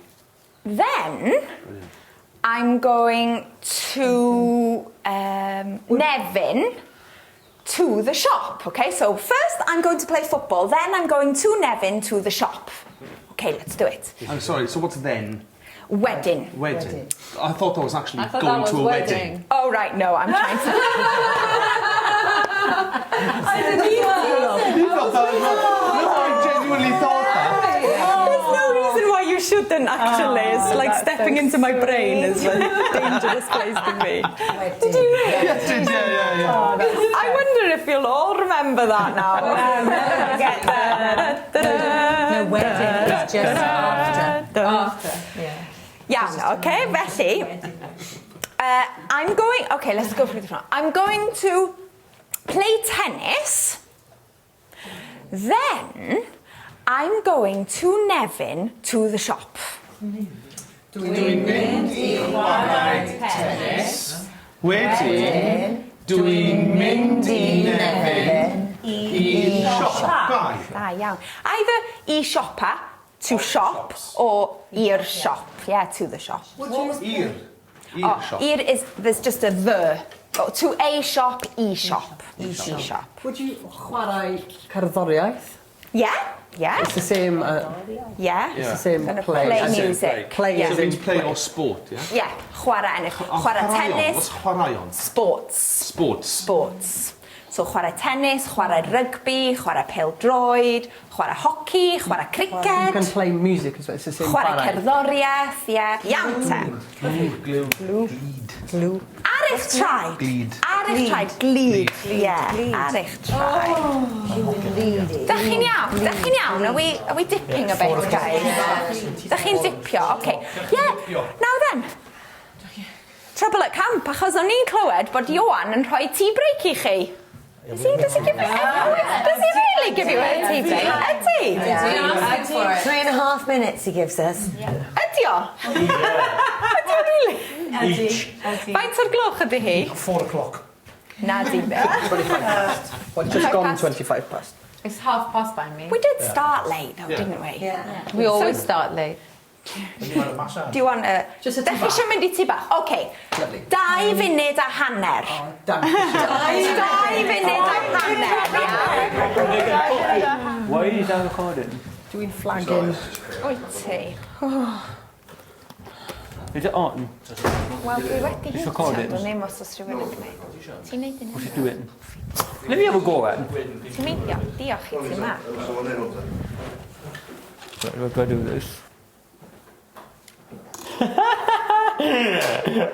Then, I'm going to Nevin to the shop. Okay, so first I'm going to play football, then I'm going to Nevin to the shop. Okay, let's do it. I'm sorry, so what's then? Wedding. Wedding. I thought that was actually going to a wedding. Oh, right, no, I'm trying to... You thought that was... No, I genuinely thought that. There's no reason why you shouldn't, actually. It's like stepping into my brain is a dangerous place to be. Did you really? Yeah. I wonder if you'll all remember that now. No, wedding is just after. After, yeah. Yeah, okay, felly. I'm going... Okay, let's go through this one. I'm going to play tennis. Then, I'm going to Nevin to the shop. Dwi'n mynd i chwarae tennis. Wedyn, dwi'n mynd i Nevin i'r siopau. Da iawn. Either i siopa, to shop, or i'r shop. Yeah, to the shop. I'r shop. Ir is, there's just a the. Oh, to a shop, i shop. I shop. Would you chwarae gerddoriaeth? Yeah. It's the same... Yeah. It's the same Kind of play. play music. Play So as it in means play or sport, yeah? Yeah. Chwarae ennill. Chwarae tennis. What's chwaraeon? Sports. Sports. So chwarae tennis, chwarae rugby, chwarae pêl-droed, chwarae hoci, chwarae You cricket, can play music as well. It's the same chwarae chwarae. cerddoriaeth, yeah. Iawn te. Glue. Arich traed. Glid. Arich traed. Glid. Yeah. Arich traed. Dach chi'n iawn? Dach chi'n iawn? Are we dipping a bit, guys? Dach chi'n dipio? Okay. Yeah. Now then. Trouble at camp, achos o'n i'n clywed bod Ioan yn rhoi tea break i chi. Does he really give you a tea break? Ydy? 3.5 minutes he gives us. Ydy o? Ydy o really? Each. Faint o'r gloch ydy hi? 4 o'clock. Na di be. 25 past. Well, just gone 25 past. It's 5:30 by me. We did start late though, didn't we? Yeah. We always start late. Do you want a... Just a tea Dach chi eisiau mynd i tŷ bach? Okay. 2 funud a hanner. 2 funud a hanner, yeah? Why is that recording? Dwi'n fflagyn. Wyt ti? Is it on? Wel, dwi wedi It's recording. Dwi'n ddim os oes rhywun yn gwneud. Ti'n neud What's yna? it doing? Let me have a go then. Ti'n meidio? Diolch i ti ma. Right, we've got to do this.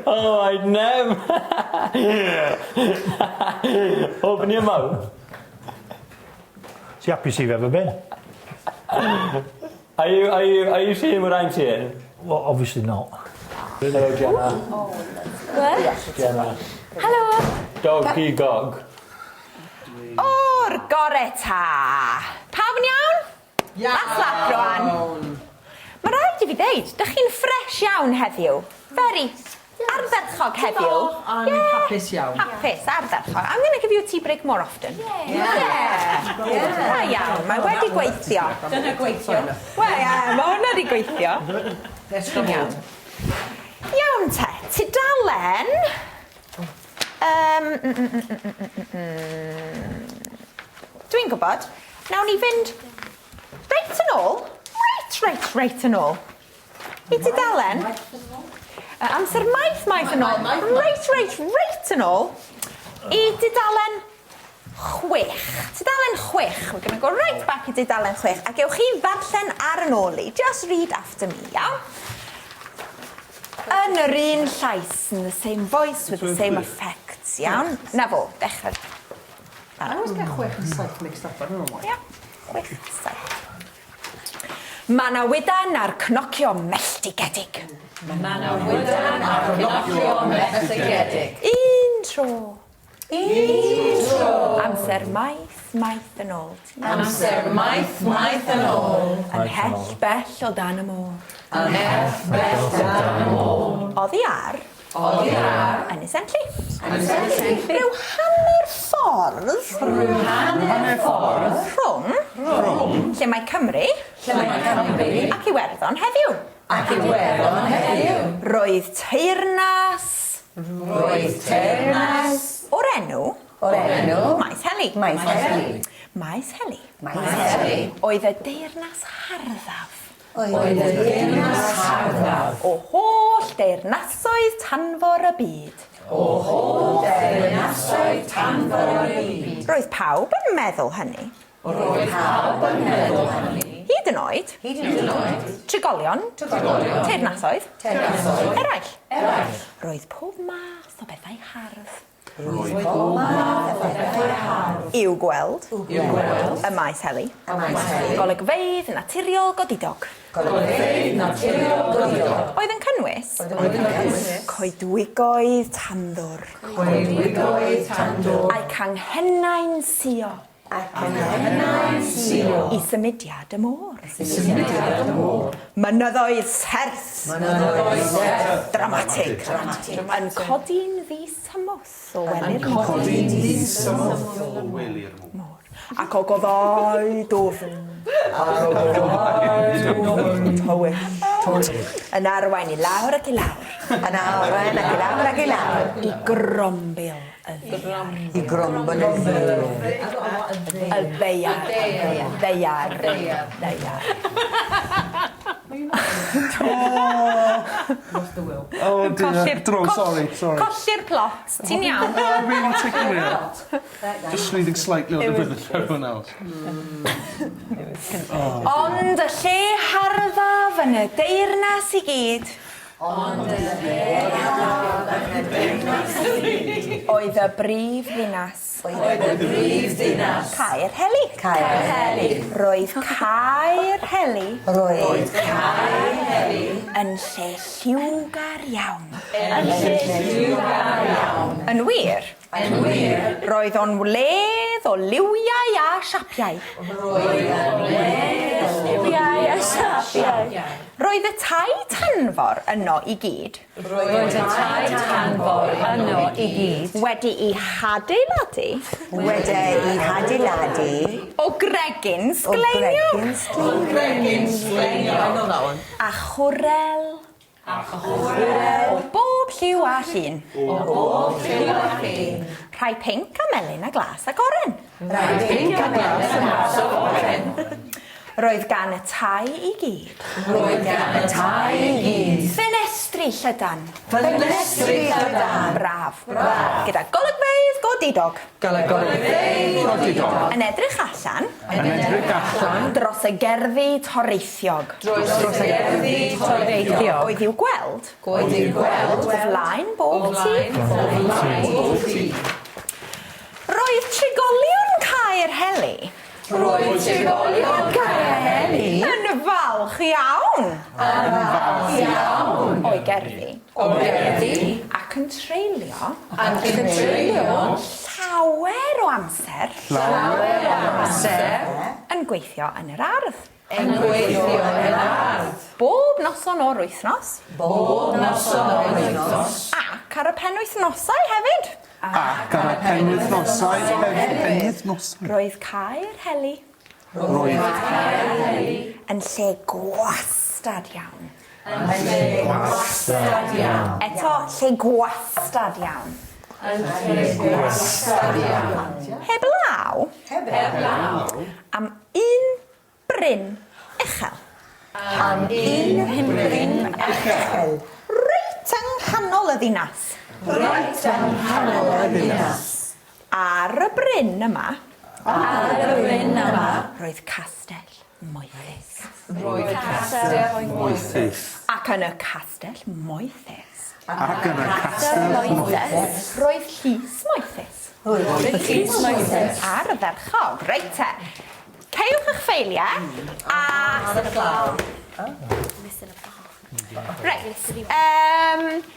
Oh, I'd never. Open your mouth. Ti hapus i fe efo ben? Are you seeing what I'm seeing? Well, obviously not. Hello, Jenna. What? Jenna. Helo. Doggy gog. O'r gore ta. Pawb yn iawn? That's lap rwan. Mae rhaid i fi ddeud, dych chi'n ffres iawn heddiw. Very ardderchog heddiw. Hapus iawn. Hapus, ardderchog. I'm going to give you a tea break more often. Da iawn, mae wedi gweithio. Dyna gweithio. Wel, mae hwnna wedi gweithio. Iawn. Iawn te, tudalen. Dwi'n gwybod. Nawn ni fynd reit yn ôl. Reit yn ôl. I tudalen. Amser maith yn ôl. Reit yn ôl. I tudalen 6. Tudalen 6. We're going to go right back i tudalen 6. A gewch chi ddarllen ar yn ôl i. Just read after me, iawn? Yn yr un llais, in the same voice, with the same effects, iawn? Na fo, dechrau. I always get 6 and 7 mixed up, I don't know why. Ia, 6, 7. Mae na wydan ar cnocio melltigedig. Mae na wydan ar cnocio melltigedig. Un tro. Amser maith yn ôl. Amser maith yn ôl. Yn hell bell o dan y môr. Yn hell bell o dan y môr. Oddi ar. Yn esentli. Rhyw hanner ffordd. Rhwng. Lle mae Cymru. Ac Iwerddon heddiw. Roedd teyrnas. O'r enw. Maes Heli. Oedd y deyrnas harddaf. O holl deyrnasoedd tanfor y byd. Roedd pawb yn meddwl hynny. Hyd yn oed. Trigolion. Teyrnasoedd. Eraill. Roedd pob math o bethau hardd. I'w gweld. Y maes heli. Golygfeydd naturiol godidog. Oedd yn cynnwys. Coedwigoedd tandwr. A'i canghennau'n sio. I symudiad y môr. Mynyddoedd serth. Dramatig. Yn codi'n ddisymwth o wely'r môr. Ac o goddau dofn. Yn arwain i lawr ac i lawr. I grombil y ddeiar. Oh dear. Sorry. Colli'r plot. Ti'n iawn? Really taking me out. Just reading slightly on the rhythm of everyone else. Ond y lle harddaf yn y deyrnas i gyd. Oedd y brif ddinas. Caer Heli. Roedd Caer Heli yn lle lliwgar iawn. Yn wir? Roedd o'n wledd o liwiau a siapiau. Roedd y tai tanfor yno i gyd. Wedi i hadeiladu. O gregyn sgleiniog. A chwrel. O bob lliw a llun. Rhai pinc a melyn a glas a goren. Roedd gan y tai I gyd. Roedd gan y tai I gyd. Ffenestri llydan. Ffenestri llydan. Braf. Gyda golygfeydd godidog. Golygfeydd godidog. Yn edrych allan. Yn edrych allan. Dros y gerddi toreithiog. Dros y gerddi toreithiog. Oedd i'w gweld. Oedd i'w gweld. O flaen bob tŷ. Roedd trigolion caer heli. Roedd trigolion caer heli. Yn falch iawn. Yn falch iawn. O'i gerddi. O'i gerddi. Ac yn treulio. Ac yn treulio. Llawer o amser. Llawer o amser. Yn gweithio yn yr ardd. Yn gweithio yn yr ardd. Bob noson o'r wythnos. Bob noson o'r wythnos. Ac ar y penwythnosau hefyd. Ac ar y penwythnosau hefyd. Roedd caer heli. Roedd caer heli. Yn lle gwastad iawn. Yn lle gwastad iawn. Eto, lle gwastad iawn. Yn lle gwastad iawn. Heblaw. Heblaw. Am un bryn uchel. Am un bryn uchel. Reit yng nghanol y ddinas. Reit yng nghanol y ddinas. Ar y bryn yma. Ar y bryn yma. Roedd castell moethus. Roedd castell moethus. Ac yn y castell moethus. Ac yn y castell moethus. Roedd llys moethus. Roedd llys moethus. Ar y ferchog. Reit te. Ceiwch eich ffeiliau a... Ar y glaw. Reit.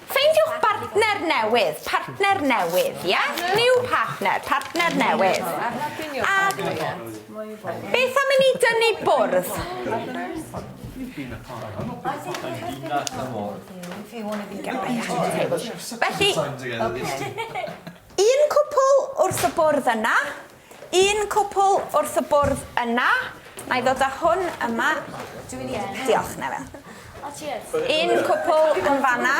Ffeindiwch partner newydd. Partner newydd, ie? New partner. Partner newydd. A beth am i ni dynnu bwrdd? Felly, un cwpl wrth y bwrdd yna. Un cwpl wrth y bwrdd yna. Na I ddod â hwn yma. Diolch, Nefel. Un cwpl yn fanna.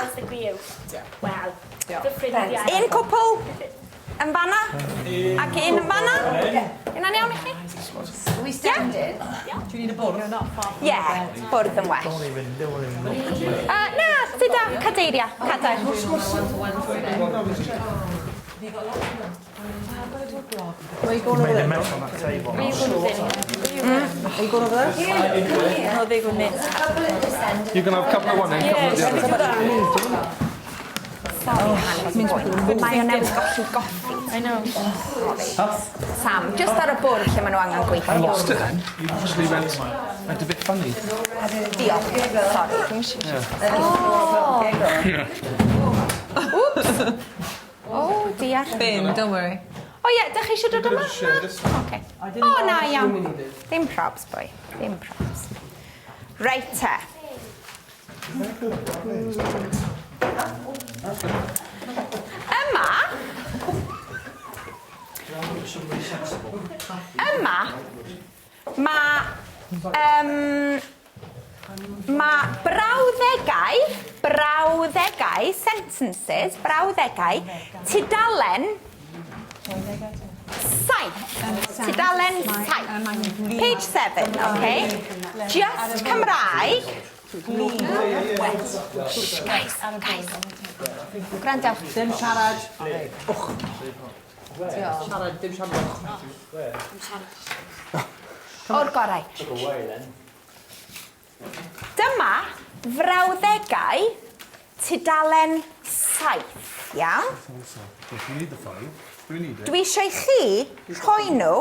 Un cwpl yn fanna. Ac un yn fanna. Yna'n iawn I chi? We standing? Do you need a bwrdd? Ie, bwrdd yn well. Na, sydd â cadeiria. Cadair. Where are you going over there? Table. Are you going over there? No, they go next. You can have a couple of one and couple of the other. Mae o'n newid golli goffi. I know. Sam, just ar y bwrdd lle maen nhw angen I gweithio. lost it then. You actually went a bit funny. Diolch. Sorry. Oops. O, diar. Bin, don't worry. O ie, dych chi eisiau dod yma? Okay. O, na, iawn. Dim probs, boi. Dim probs. Reit te. Yma, mae brawddegau, sentences, brawddegau, tudalen 7. Tudalen 7. Page 7, okay? Just Cymraeg. Guys. Gwrandewch. Dim siarad. Siarad, dim siarad. O'r gorau. Dyma frawddegau tudalen 7, iawn? If you need the 5, we need it. Dwi eisiau chi rhoi nhw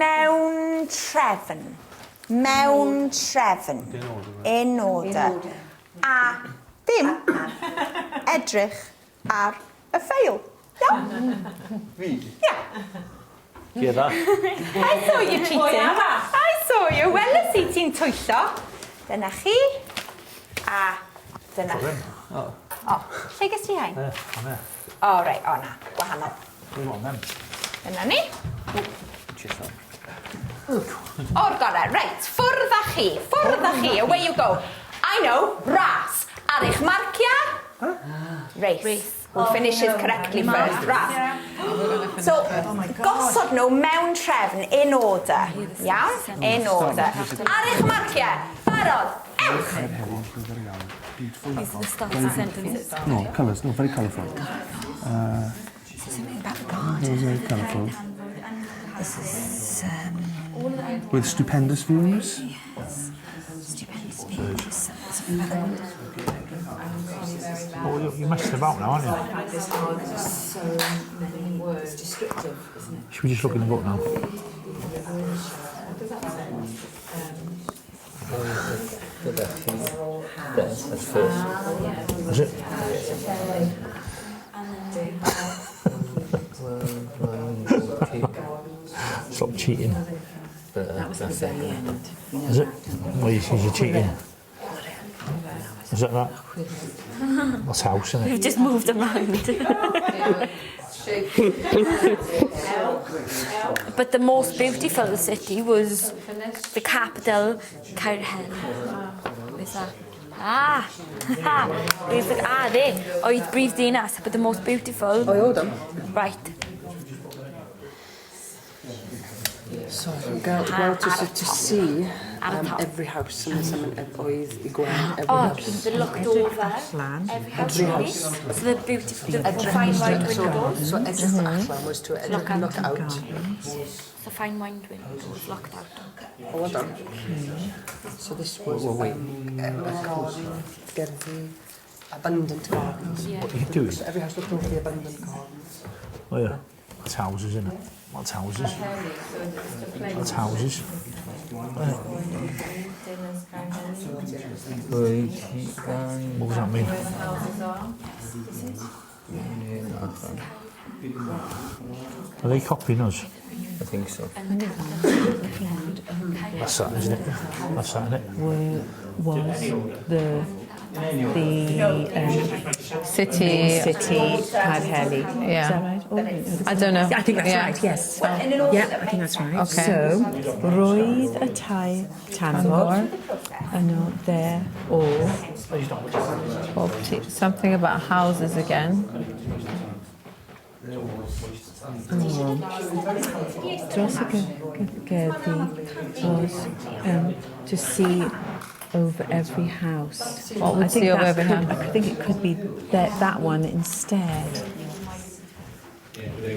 mewn trefn. Mewn trefn. In order. A dim edrych ar y ffeil. Iawn? Fi? Ie. Gyda. I saw you cheating. I saw you. Weles I ti'n twyllo. Dyna chi. A dyna chi. O, lle gys ti hain? O, rei, o na. Wahanol. Dyna ni. O'r gorau. Reit, ffwrdd â chi. Ffwrdd â chi. Away you go. I know. Ras. Ar eich marciau. Race. who finishes correctly first. Right. So, gosod nhw mewn trefn in order. Iawn? In order. Ar eich marciau. Barod. Ewch! These are the start of sentences. No, colours, no, very colourful. Very colourful. This is With stupendous views. stupendous views. Oh, you're messing about now, aren't you? So many words, descriptive, isn't it? Should we just look in the book now? That's first. Is it? Stop cheating. That was at the very end. Is it? Well, you're cheating. Is that that? That's house, isn't We've it? just moved around. But the most beautiful city was the capital, Cariad. Where's that? There. Oedd brif dinas, but the most beautiful. Oh, hold on. Right. So, go to see every house and something oedd I gweld every house. They looked over every house. So the beautiful, the fine wide windows. So edrych allan was to look out. The fine wide windows looked out. Oh, hold on. So this was a garden, gerddi, abundant gardens. What are you doing? So every house looked over the abundant gardens. Oh, yeah. That's houses, isn't it? That's houses. That's houses. What does that mean? Are they copying us? I think so. That's that, isn't it? That's that, isn't it? Where was the city Cariad? Yeah. Is that right? Oh, I don't know. I think that's right, yes. Yeah, I think that's right. Okay. So, roedd y tai tanfor yno there o Something about houses again. dros y gerddi was to see over every house. What would see over every house? I think it could be that one instead.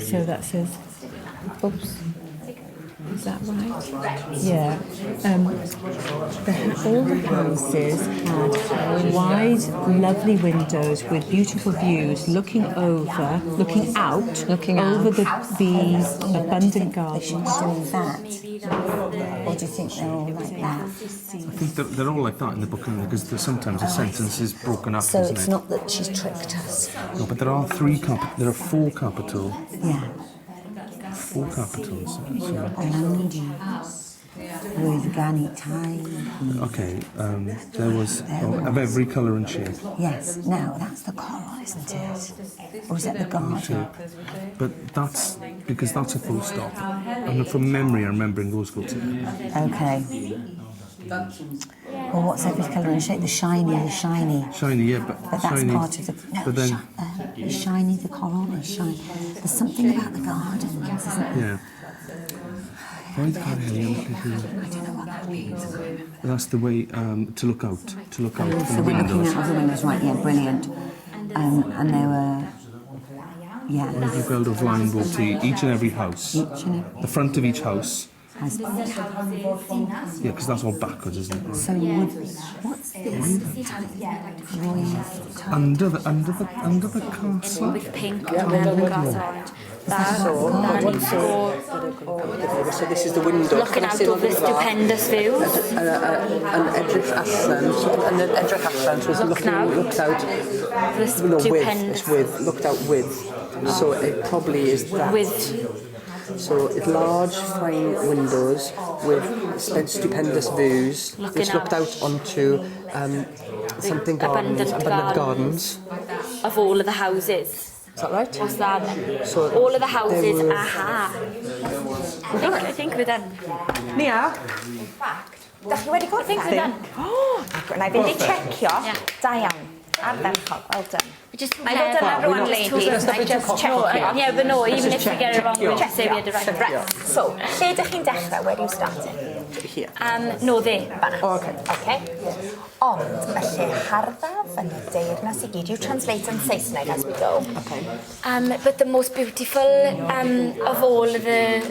So that says, oops, is that right? Yeah. All the houses had wide, lovely windows with beautiful views, looking out over the abundant gardens. Doing that. Or do you think they're all like that? I think they're all like that in the book, because sometimes a sentence is broken up, So isn't it's it? not that she's tricked us. No, but there are four capital. Yeah. Four capitals. With gan I tai. Okay, there was of every colour and shape. Yes. No, that's the coral, isn't it? Or is it the garden? But that's because that's a full stop. And from memory, I'm remembering those go together. Okay. Well, what's every colour and shape? The shiny. Shiny, yeah, but But that's shiny. part of the... No, but then, the shiny, the coral is shiny. There's something about the gardens, isn't there? yeah. Why the Cariad? I don't know what that means. That's the way to look out. To look out So from the we're looking windows. out of the windows, right? Yeah, brilliant. And they were... Yeah. You build a blind boat to each and every house. The front of each house. Yeah, because that's all backwards, isn't it? So what's this? Under the castle. With pink and glasuron. So this is the window. Looking out over the stupendous views. And edrych allan. And then edrych allan, so it's looked out. The stupendous. Looked out with. So it probably is that. With. So it's large, fine windows with stupendous views, which looked out onto something gardens, abundant gardens. Of all of the houses. Is that right? What's that then? So all of the houses, I think we're done. Nia? Dach chi wedi gorffen? I think we're done. Na i fynd i checio. Da iawn. Ardderchog, well done. Just I fod yna rwan, ladies. I just check it. Yeah, but no, even if we get it wrong, we'll just say we had it right. Right, so, lle ydych chi'n dechrau? Where do you starting? Here. No, there. Oh, okay. Okay. Ond, y lle harddaf yn y deyrnas I gyd, you translate yn Saesneg as we go. Okay. But the most beautiful of all the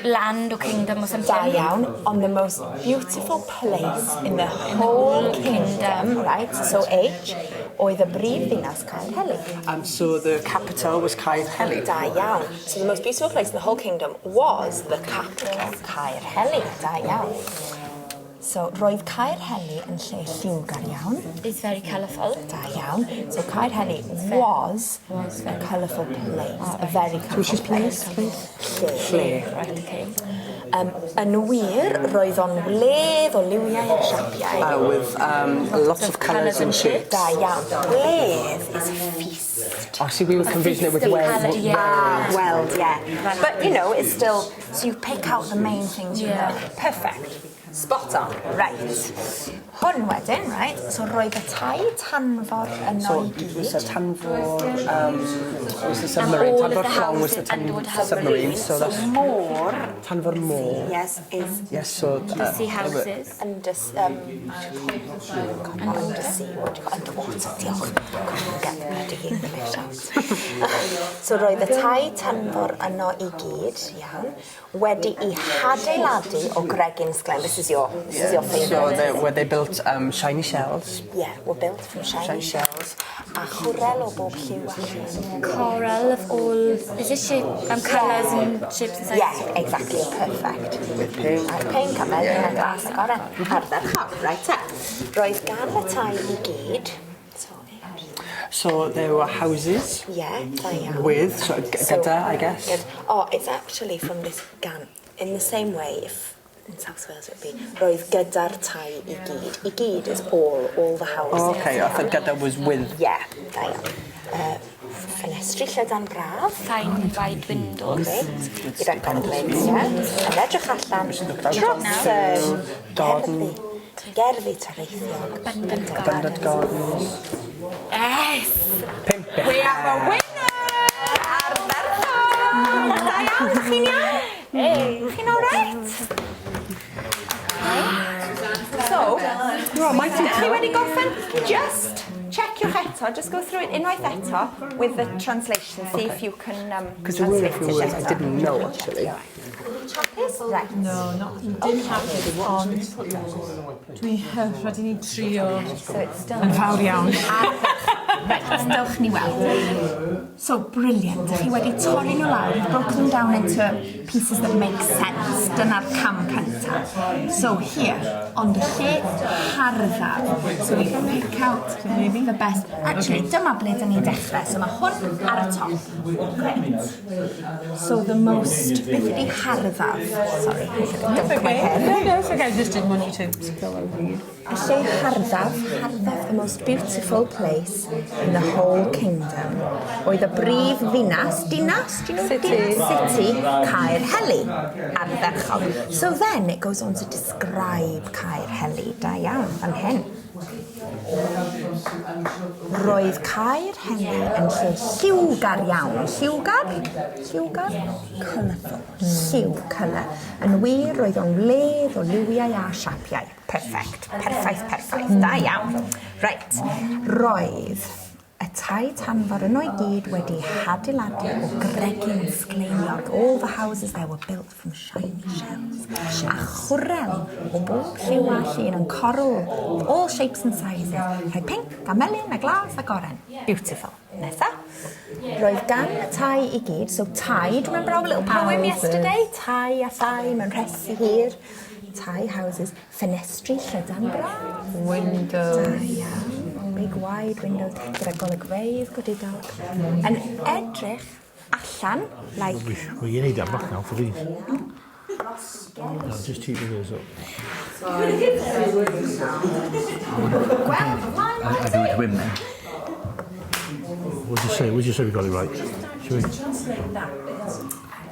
land or kingdom or something. Da iawn, on the most beautiful place in the whole kingdom, right? So H, oedd y brif ddinas Caerheli. So the capital was Caerheli. Da iawn. So the most beautiful place in the whole kingdom was the capital, Caerheli. Da iawn. So roedd Caerheli yn lle lliwgar iawn. It's very colourful. Da iawn. So Caerheli was a colourful place. A very colourful place. Lle. Right, okay. Yn wir, roedd o'n wledd o liwiau a siapiau. With lots of colours and shapes. Da iawn. Wledd is feast. Oh, see, we were confusing it with weld. Weld, yeah. But, you know, it's still, so you pick out the main things you know. Perfect. Spot on. Right. Hwn wedyn, right? So roedd y tai tanfor yno I gyd. So tanfor was the submarine. Tanfor llong was the submarine. So that's more. Tanfor more. Yes, is. Yes, so Sea houses. Undersea. What do you call underwater? Diolch. Can't get the bloody English out. So roedd y tai tanfor yno I gyd, iawn, wedi I hadeiladu o gregyn sglen. This is your favourite. So where they built shiny shells. Yeah, were built from shiny shells. A chwrel o bob lliw a lliw. Coral of all, is it shape, colours and shapes and sizes? Yeah, exactly, perfect. With pink. Pink, a melyn a glas a goren. Ardderchog, right te. Roedd gan y tai I gyd. So there were houses. Yeah, da iawn. With, so gyda, I guess. Oh, it's actually from this gan. In the same way, if in South Wales it would be, roedd gyda'r tai I gyd. I gyd is all the houses. Oh, okay, I thought gyda was with. Yeah, da iawn. Ffenestri llydan braf. Fine wide windows. Gyda gondlins, ie. Yn edrych allan dros garden. Gerddi tareithiol. Abundant gardens. Yes! Pimp. We have a winner! Ardderchog! Da iawn, chi'n iawn? Chi'n all right? So, chi wedi gorffen? Just checiwch eto, just go through it unwaith eto with the translation, see if you can Because there were a translate few it words I eto. didn't know actually. Right. No, not, you didn't have it, ond dwi rhaid I ni trio So it's still... yn fawr iawn. Right, dewch ni weld. So, brilliant. Chi wedi torri nhw lawr, you've broken them down into pieces that make sense. Dyna'r cam cyntaf. So, here, on the lle harddaf. So, we can pick out the best. Actually, dyma ble dyn ni'n dechrau. So, mae hwn ar y top. Great. So, the most... Beth ydi harddaf? Sorry, don't my head. No, it's okay. I just didn't want you to spill over you. Y lle harddaf, the most beautiful place in the whole kingdom. Oedd y brif ddinas, dinas, do you know? City, Caerheli, ardderchog. So then it goes on to describe Caerheli, da iawn, fan hyn. Roedd Caerheli yn lle lliwgar iawn. Lliwgar? Lliwgar? Colourful. Lliw, colour. Yn wir, roedd o'n wledd o liwiau a siapiau. Perfect. Perffaith. Da iawn. Right. Roedd y tai tanfor yno I gyd wedi hadeiladu o gregyn sgleiniog. All the houses there were built from shiny shells. A chwrel o bob lliw a llun yn coral, all shapes and sizes. Rhai pink, a melyn, a glas, a goren. Beautiful. Nesa. Roedd gan y tai I gyd, so tai, do you remember our little poem yesterday? Tai a thai, mewn rhesi hir. Tai houses, ffenestri llydan braf. Windows. Da iawn. Big wide windows gyda golygfeydd gwydidog yn edrych allan like... Well, you need that back now for these. I'll just keep those up. I do it with women. Would you say we got it right? Should we? Translate that bit.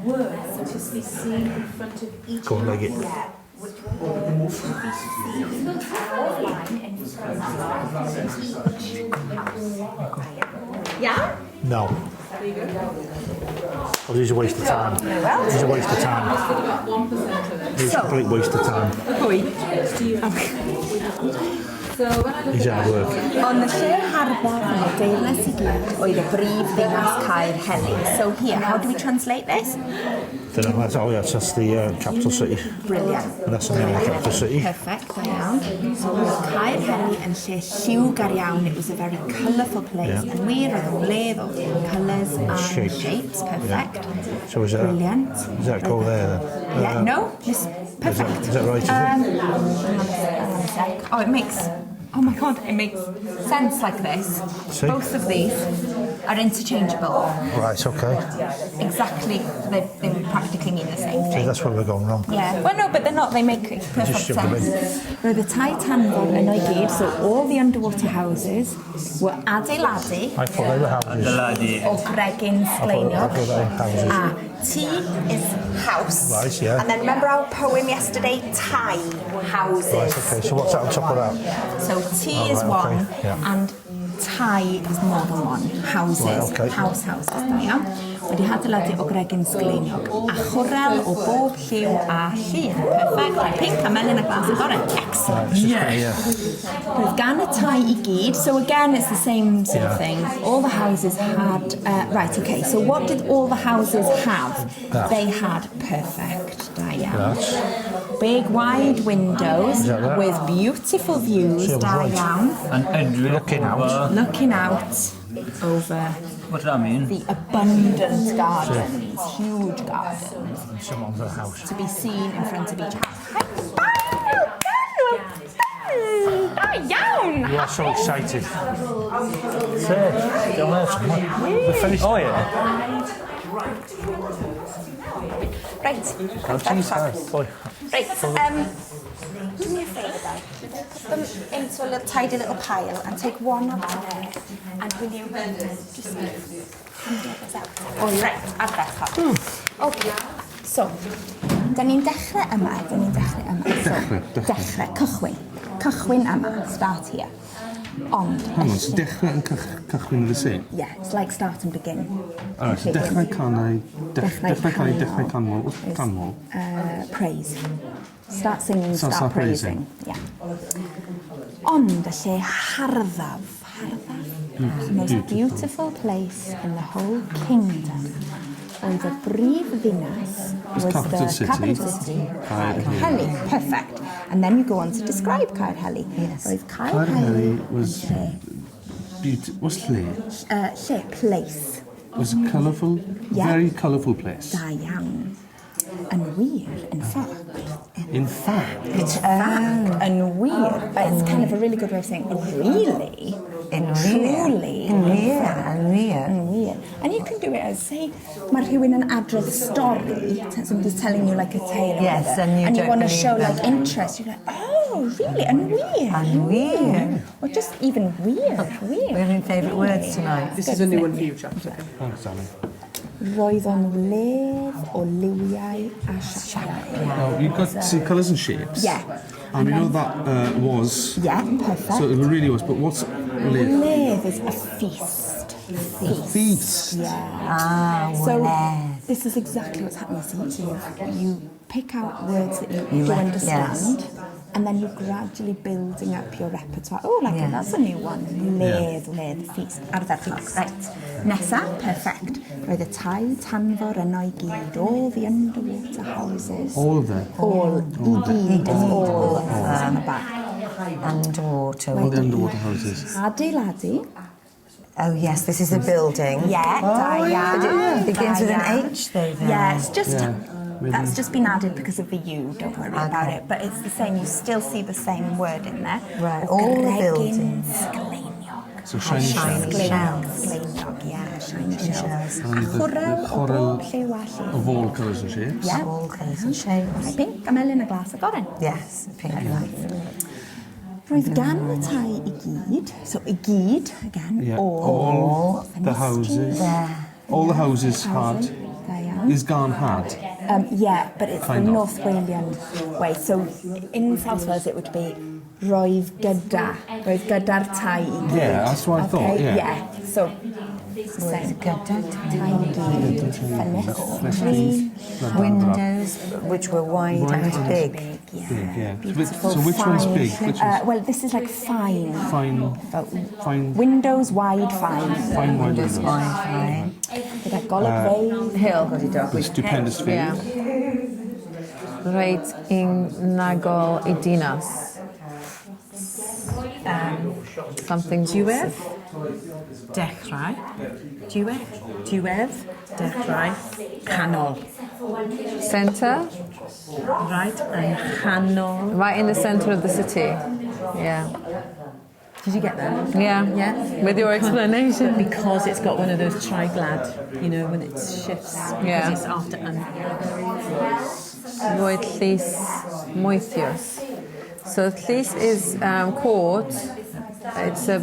Words that is be seen in front of each... Go on, leg it. Yeah. Which will be seen in front of each house. Yeah? No. Oh, this is a waste of time. This is a waste of time. This is a complete waste of time. He's hard work. Ond y lle harddaf yn y deyrnas I gyd oedd y brif ddinas Caerheli. So here, how do we translate this? That's the capital city. Brilliant. And that's the name of the capital city. Perfect, da iawn. So oedd Caerheli yn lle lliwgar iawn. It was a very colourful place. Yeah. And wir oedd yn ledd o colours and shapes. Perfect. Yeah. So is that, brilliant. Does that go there then? Yeah, no, it's perfect. Is that right, is it? Hang on a sec. Oh, it makes... Oh my god, it makes sense like this. See? Both of these are interchangeable. Right, okay. Exactly, they practically mean the same See, thing. that's where we're going wrong. Yeah, well no, but they're not, they make perfect Just shove them in. sense. Roedd y tai tanfor yn o'i gyd, so all the underwater houses were adeiladu I thought they were houses. o gregyn I sgleiniog. thought they were houses. T is house. Right, yeah. And then remember our poem yesterday, tai, houses. Right, okay. So what's that on top of that? So T Oh, is right, one, okay, yeah. and tai is more than one. Houses, Right, okay. houses, da iawn. Wedi adeiladu o gregyn sgleiniog. A chwrel o bob lliw a llun. Perfect. Pink a melyn a glas agored. Excellent. Yes. Roedd gan y tai I gyd, so again it's the same sort of thing. All the houses had, right, okay, so what did all the houses have? That. They had perfect, da iawn. That. Big wide windows Is that right? with beautiful views, See, I was da right. iawn. And Looking out. Looking out over What does that mean? the abundant gardens, huge gardens, Someone's a house. to be seen in front of each house. You are so excited. Say, down there somewhere. We're finished. Oh, yeah. Right, Boy. right, do me a favour, put them into a little, tidy little pile and take one up to there, and will you just hand the others out? Oh, right, ar ddechrau. Okay, so, da ni'n dechrau yma. So, dechrau, cychwyn yma, start here. Ond, Hang on, so dechrau yn cychwyn the same? yeah, it's like start and begin. Alright, so dechrau canau, dechrau canmol. Praise. Start singing, So start start praising. Yeah. Ond y lle harddaf. The most beautiful place in the whole kingdom. Oedd y brif ddinas was capital the city. capital city, Caerheli. Perfect. And then you go on to describe Caerheli. Yes. Oedd Caerheli was beautiful. What's lle? lle, place. Was a colourful, Yeah. very colourful place. Da iawn. Yn wir, in fact. In fact, Yn wir. It's kind of a really good way of saying really. Truly. Yn wir. And you can do it as, say, mae rhywun yn adrodd stori, somebody's telling you like a tale. Yes, and you and you don't want to believe show them. like interest. You're like, oh, really? Yn wir. Or just even weird. We're having favourite words tonight. This is a new one for you, chapter. thanks, Annie. Roedd o'n ledd o liwiau a siapau. Oh, you've got see colours and shapes. Yeah. And we know that was. Yeah, perfect. So it really was. But what's live? Ledd is a feast. Feast. Yeah. So this is exactly what's happening. So you pick out words that you do understand, and then you're gradually building up your repertoire. Oh, like that's a new one. Ledd, feast. Ardderchog. Right. Nesa, perfect. Roedd y tai tanfor yn o'i gyd, all the underwater houses. All of them. All. I gyd is all. On the back. Underwater. All the underwater houses. Adeiladu. Oh yes, this is a building. Yeah, da It begins with an H though. Then. Yeah, it's just that's just been added because of the U. Don't worry about it. But it's the same. You still see the same word in there. Right, all the buildings. So shiny shells. Sgleiniog, yeah, shiny shells. A chwrel o bob lliw a lliw. Of all colours and shapes. Yeah. All colours and shapes. Pink a melyn a glas agored. Yes, pink and white. Roedd gan y tai I gyd, so I gyd, again, Yeah. all the houses. There. All the houses had. Da iawn. Is gone had. Yeah, but it's Kind the of. North Walian way. So in South Wales it would be roedd gyda'r tai i gyd. Yeah, that's what I thought, yeah. Yeah, so... Roedd gyda'r tai i gyd. Windows, which were wide and big. Big, yeah. So which one's big? Well, this is like fine. Fine. Windows wide, fine. Fine windows. Fine. Gyda golygfeydd. Hill, got it up. The stupendous view. Yeah. Reit unigol I dinas. Something Diwedd. Dechrau. Diwedd. Dechrau. Canol. Centre. Right, and canol. Right in the centre of the city. Yeah. Did you get that? Yeah. Yeah. With your explanation. Because it's got one of those triglad, you know, when it shifts. Yeah. Because it's after and. Roedd llys moethius. So llys is court. It's a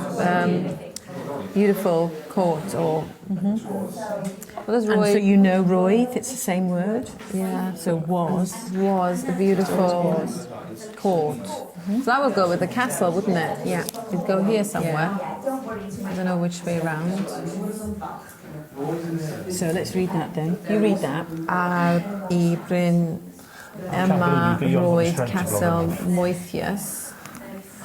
beautiful court, or what does And roedd? so you know roedd, it's the same word. Yeah. So was. Was a beautiful court. So that would go with the castle, wouldn't it? Yeah. It'd go here somewhere. I don't know which way around. So let's read that then. You read that. Ar I bryn yma roedd castle moethius.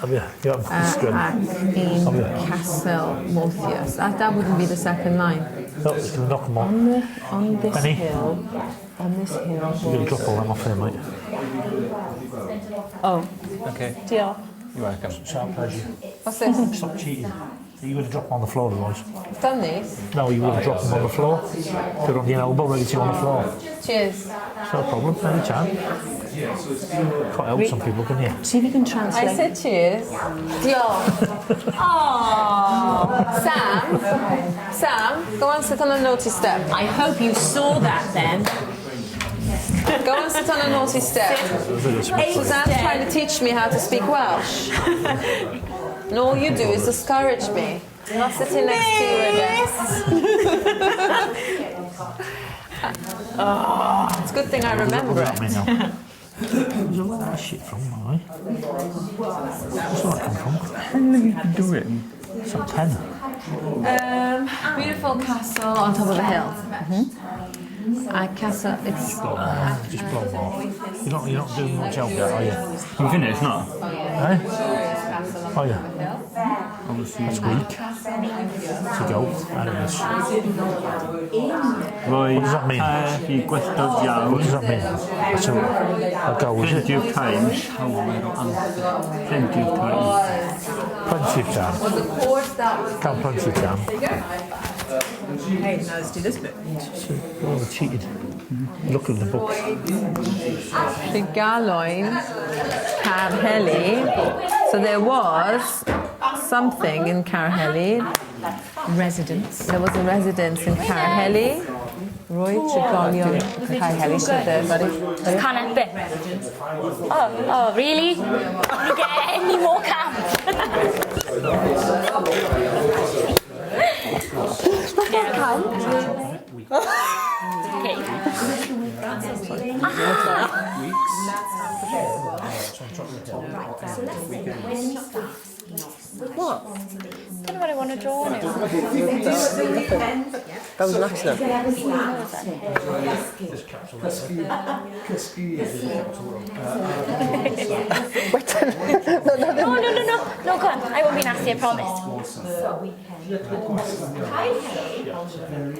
Yeah, you haven't Ac un castle moethius. That wouldn't be the second line. No, it's going to knock them off. On this Benny? hill. On this hill. You're going to drop all them off here, mate. Oh, Okay, diolch. you're welcome. It's our pleasure. What's this? Stop cheating. You would have dropped them on the floor otherwise. I've done these. No, you would have dropped them on the floor. They're on your elbow, ready to go on the floor. Cheers. It's no problem, anytime. Can't help some people, can you? See if you can I translate. said cheers. Diolch. Oh, Sam, go and sit on a naughty step. I hope you saw that then. Go and sit on a naughty step. Suzanne's trying to teach me how to speak Welsh. And all you do is discourage me. I'm not sitting next to you again. It's a good thing I remember Look at me it. now. Where's all that shit from, mate? Where's all that come from? How long have you been doing? Some 10. Beautiful castle on top of a hill. Castle, it's... Just blow them off. You're not doing much help yet, are you? You finished, not? Eh? Oh, yeah. That's weak. To go. That is. Right. What does that mean? You gwestodd iawn. What does that mean? That's a go, is Plenty it? of time. Plenty of time. Plenty of time. Can't plenty of time. Hey, now let's do this bit. Oh, they cheated. Look at the books. Llygaloen, Carheli. So there was something in Carheli. Residence. There was a residence in Carheli. Roedd trigolion Carheli. Should there, buddy? Can't bit. Oh, really? You get any more camp? What? I don't know what I want to draw now. That was an accident. No, go on. I won't be nasty, I promise.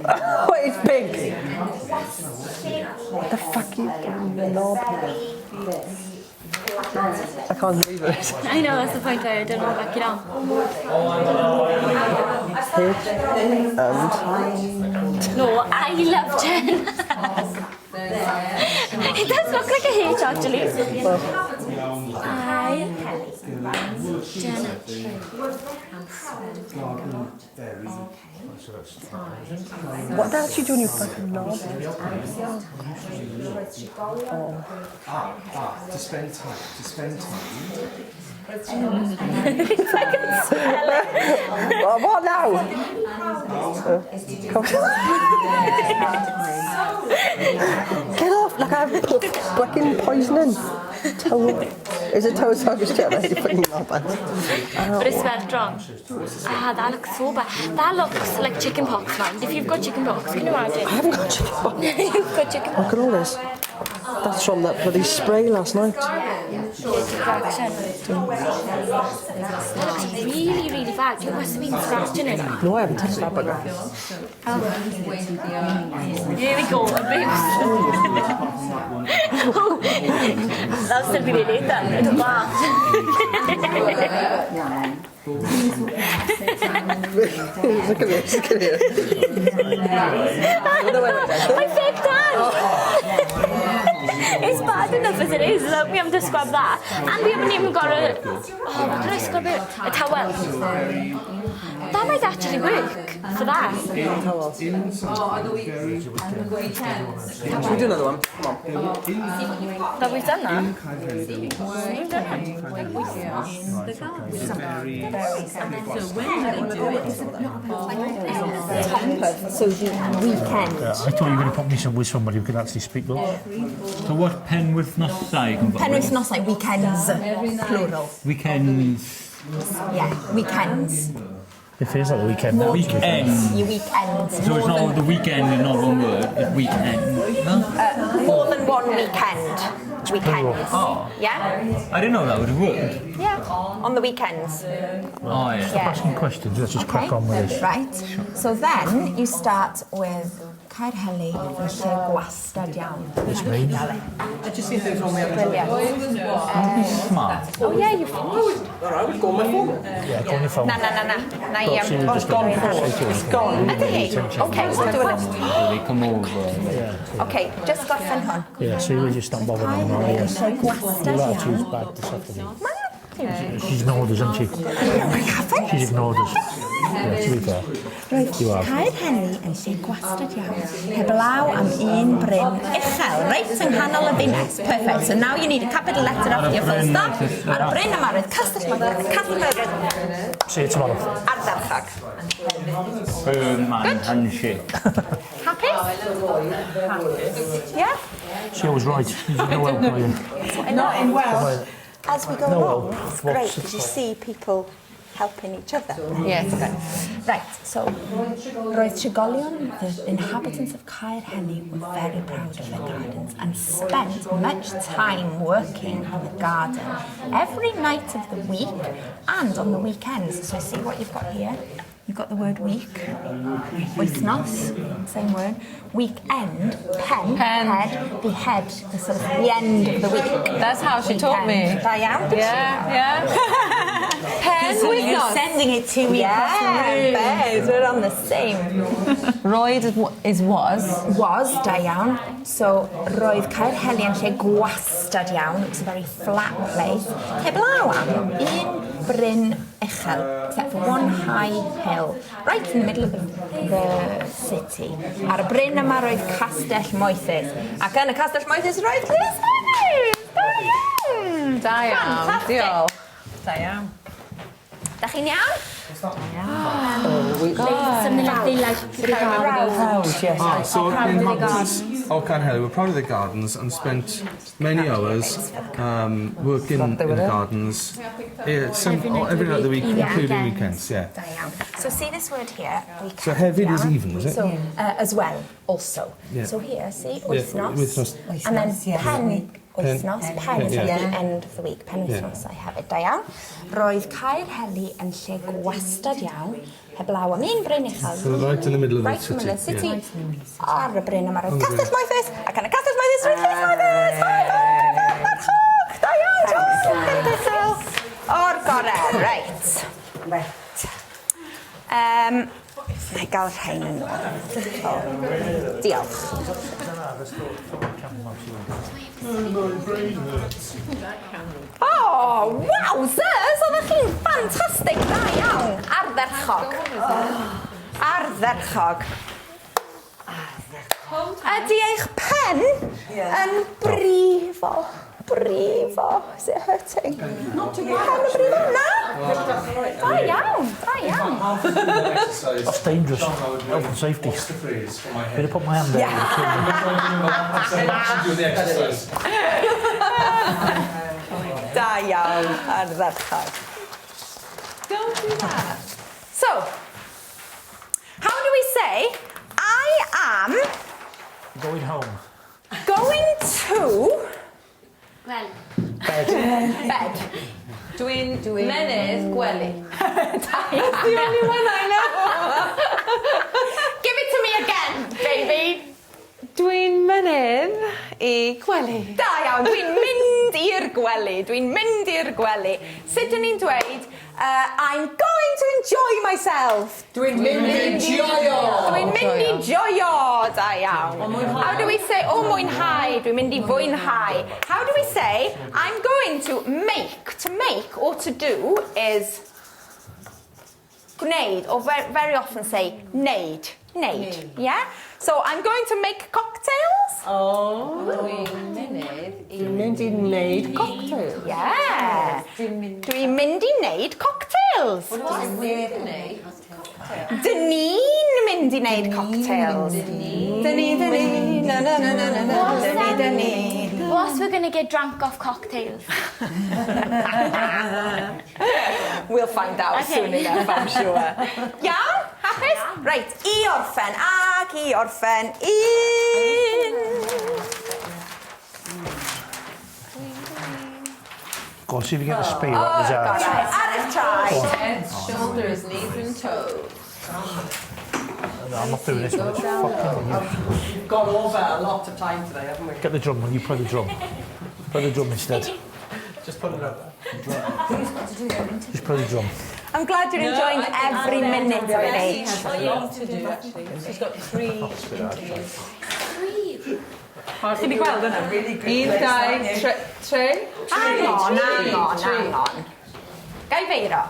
Oh, it's big. What the fuck are you doing, the knob? I can't believe it. I know, that's the point. I don't know back it on. No, I love Jen. It does look like a H actually. I Jenna. What the hell are you doing, you fucking knob? To spend time. If I can spell it. What now? Get off, like I've put fucking poison in. Towel. Is it toes huggish Gemma? You're putting them up. But it's very strong. Ah, that looks so bad. That looks like chicken pox, man. If you've got chicken pox, can you imagine? I haven't got chicken pox. You've got chicken pox. Look at all this. That's from that bloody spray last night. That looks really, really bad. You must have been scratching it. No, I haven't touched that bugger. Here we go, abuse. That'll still be later. It'll laugh. Look at this, look at here. My fake tan! It's bad enough as it is without me having to scrub that. And we haven't even got a... Oh, what can I scrub it? A towel. That might actually work for that. Should we do another one? Come on. That we've done that. We've done Popeth, so the weekend. I thought you were going to put me with somebody who could actually speak Welsh. So what pen with nosau? Penwythnosau, weekends, plural. Weekends. Yeah, weekends. It feels like the weekend now. Weekend. Your weekends. So it's not the weekend in not one word, it's weekend. More than one weekend. Weekends. Oh. Yeah? I didn't know that would have worked. Yeah, on the weekends. Oh, yeah. Yeah. Asking questions, let's just crack on with this. Right. So then you start with Caer Heli yn lle gwastad iawn. Which means? I just see things on the other. Brilliant. Smart. Oh yeah, you finished. Alright, we've got my phone. Yeah, go on your phone. Na. It's gone. It's gone. Ydy? Okay, so do it. They come over. Okay, just gorffen hwn. Yeah, so you just don't bother Caer them now, Heli yn yes. lle gwastad You are iawn. too bad this afternoon. Mae She's ignored us, hasn't she? She's ignored us. Yeah, to be fair. Roedd You are. Caer Heli yn lle gwastad iawn, heblaw am un bryn uchel, reit yng nghanol y ddinas. Perfect. So now you need a capital letter after your full stop. A'r bryn yma roedd Castell Hyfryd See you tomorrow. ardderchog. Firm man handshake. Happy? Yeah? She was right. You know well, are you? Not in Welsh. As we go No, along, well, it's great because you see people helping each other. Yes. Right, so roedd trigolion, the inhabitants of Caer Heli were very proud of their gardens and spent much time working on the garden every night of the week and on the weekends. So see what you've got here? You've got the word week, wythnos, same word, weekend, pen, head, the head, the sort of the end of the week. That's how she taught me. Da iawn, did Yeah. Pen so with you're nos. sending it to me. Yeah, babes, we're on the same. Roedd is was. Was, da iawn. So, roedd Caer Heli yn lle gwastad iawn. It was a very flat place. Heblaw am un bryn uchel, except for one high hill, right in the middle of the city. Ar y bryn yma roedd Castell Moethus. Ac yn y Castell Moethus roedd Llys Newydd. Da iawn. Fantastic. Diolch. Da iawn. Da chi'n iawn? Something like they like the garden. So the inhabitants of Caer Heli were proud of their gardens and spent many hours working in the gardens every night of the week, including weekends. Yeah. Da iawn. So see this word here? Weekend, So hefyd is yeah? even, is it? So as well, also. Yeah. So here, see, Yeah, wythnos. wythnos. And then pen, wythnos, pen is yeah. at the end of the week. Pen wythnos I have it. Da iawn. Roedd Caer Heli yn lle gwastad iawn, heblaw am un bryn uchel. So right in the middle of the Right in the middle of the city. city. Ar y bryn yma roedd Castell Moethus, ac yn y Castell Moethus roedd Llys Moethus. Da iawn, cyndeithasol. O'r gorau, right. Na i gael rhain yn ôl. Diolch. Oh, wowzers! Oeddech chi'n ffantastig, da iawn. Ardderchog. Ardderchog. Ydy eich pen yn brifo? Brifo. Is it hurting? Not too bad. Pen yn brifo? Na? Da iawn, da iawn. That's dangerous. Health and safety. Better put my hand down. Da iawn, ardderchog. Don't do that. So, how do we say, I am Going home. going to Well, bed. Dwi'n mynydd gwely. That's the only one I know. Give it to me again, baby. Dwi'n mynydd I gwely. Da iawn, dwi'n mynd i'r gwely. Dwi'n mynd i'r gwely. Sut dyn ni'n dweud, I'm going to enjoy myself. Dwi'n mynd i joio. Dwi'n mynd i joio, da iawn. How do we say, o mwynhau, dwi'n mynd I fwynhau. How do we say, I'm going to make. To make or to do is gwneud, or very often say neud. Neud, yeah? So I'm going to make cocktails. Dwi'n mynd I wneud cocktail. Yeah. Dwi'n mynd I wneud cocktails. Dwi'n mynd I wneud Dyn ni'n mynd I wneud cocktails. Dyn ni. what's we're going to get drunk off cocktails? We'll find out soon enough, I'm sure. Iawn? Hapus? Right, I orffen ac I orffen. Go on, see if you get the speed Oh, up. God, ar y traed. Heads, shoulders, knees and toes. I'm not doing this one. It's fucking We've gone over a lot of time today, haven't we? Get the drum when you play the drum. Play the drum instead. Just put it up. Just play the drum. I'm glad you're enjoying every minute of it, H. Has a lot to do, actually. She's got 3 interviews. Ti'n gweld yna? Really good. 1, 2, 3. Hang on. Gai feiro.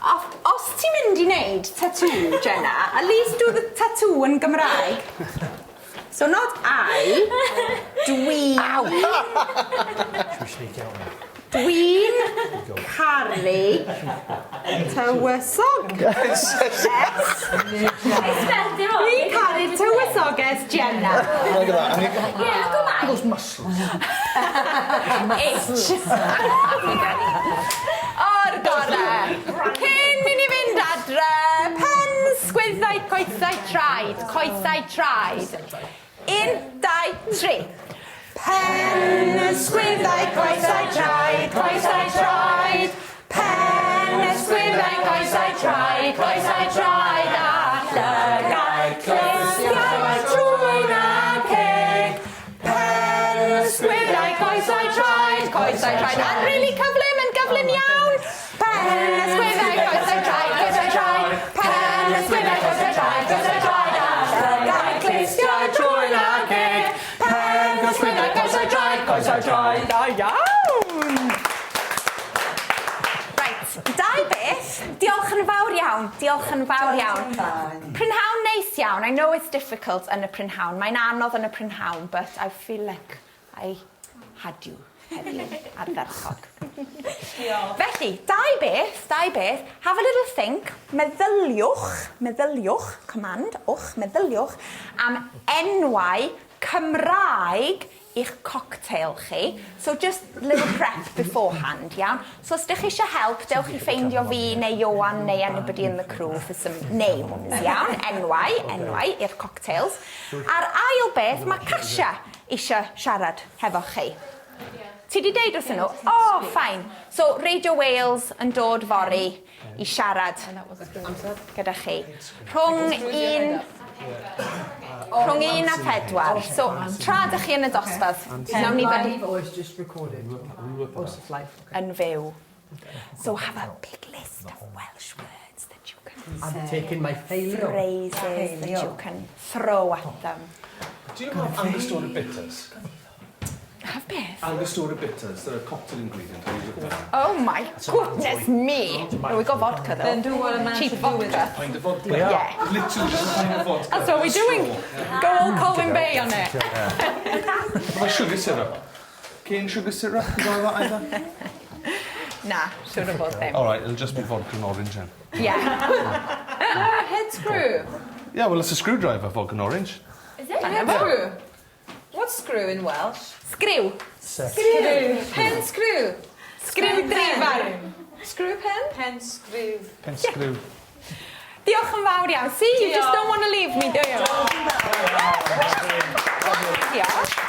Os ti'n mynd I wneud tattoo, Jenna, at least do the tattoo yn Gymraeg. So not I, dwi'n... Dwi'n caru tywysog. Dwi'n caru tywysoges Jenna. Yeah, come on. Those muscles. H. O'r gorau. Cyn I ni fynd adre, pen, sgwyddau, coesau, traed. Coesau, traed. 1, 2, 3. Pen, sgwyddau, coesau, traed. Coesau, traed. Pen, sgwyddau, coesau, traed. Coesau, traed. A llygau, clustiau, trwy'n a ceg. Pen, sgwyddau, coesau, traed. Coesau, traed. A'n rili cyflym yn gyflym iawn. Pen, sgwyddau, coesau, traed. Coesau, traed. Pen, sgwyddau, coesau, traed. Coesau, traed. A llygau, clustiau, trwy'n a ceg. Pen, sgwyddau, coesau, traed. Coesau, traed. Da iawn! Right, dau beth. Diolch yn fawr iawn. Diolch yn fawr iawn. Prynhawn neis iawn. I know it's difficult yn y prynhawn. Mae'n anodd yn y prynhawn, but I feel like I had you heddiw ardderchog. Felly, dau beth. Have a little think. Meddyliwch, command, meddyliwch am enwau Cymraeg i'ch cocktail chi. So just little prep beforehand, iawn? So os ydych chi eisiau help, dewch I ffeindio fi neu Iowan neu anybody in the crew for some names, iawn? Enwau i'r cocktails. A'r ail beth, mae Kasia eisiau siarad hefo chi. Ti di deud wrthyn nhw? Oh, fine. So Radio Wales yn dod fori I siarad gyda chi. Rhwng 1 a 4. So, tra ydych chi yn y dosbarth, nawn ni fynd yn fyw. So have a big list of Welsh words that you can say. I'm taking my failure. Phrases that you can throw at them. Do you know about Angostura bitters? Have beth? Angostura bitters, they're a cocktail ingredient. Oh my goodness me! Oh, we got vodka though. Then do what a man Cheap should do with vodka. it. Pint of vodka. Yeah. Literally just a pint of vodka. That's what we're doing. Go all Colwyn Bay on it. What about sugar syrup? Cane sugar syrup? You got that either? Nah, should have bought them. Alright, it'll just be vodka and orange then. Yeah. Head screw. Yeah, well, it's a screwdriver, vodka and orange. Is it? Head screw. What's screw in Welsh? Screw. Screw. Pen screw. Sgriw drifar. Screw pen? Pen sgriw. Pensgriw. Diolch yn fawr iawn. See, you just don't want to leave me, do you? Diolch.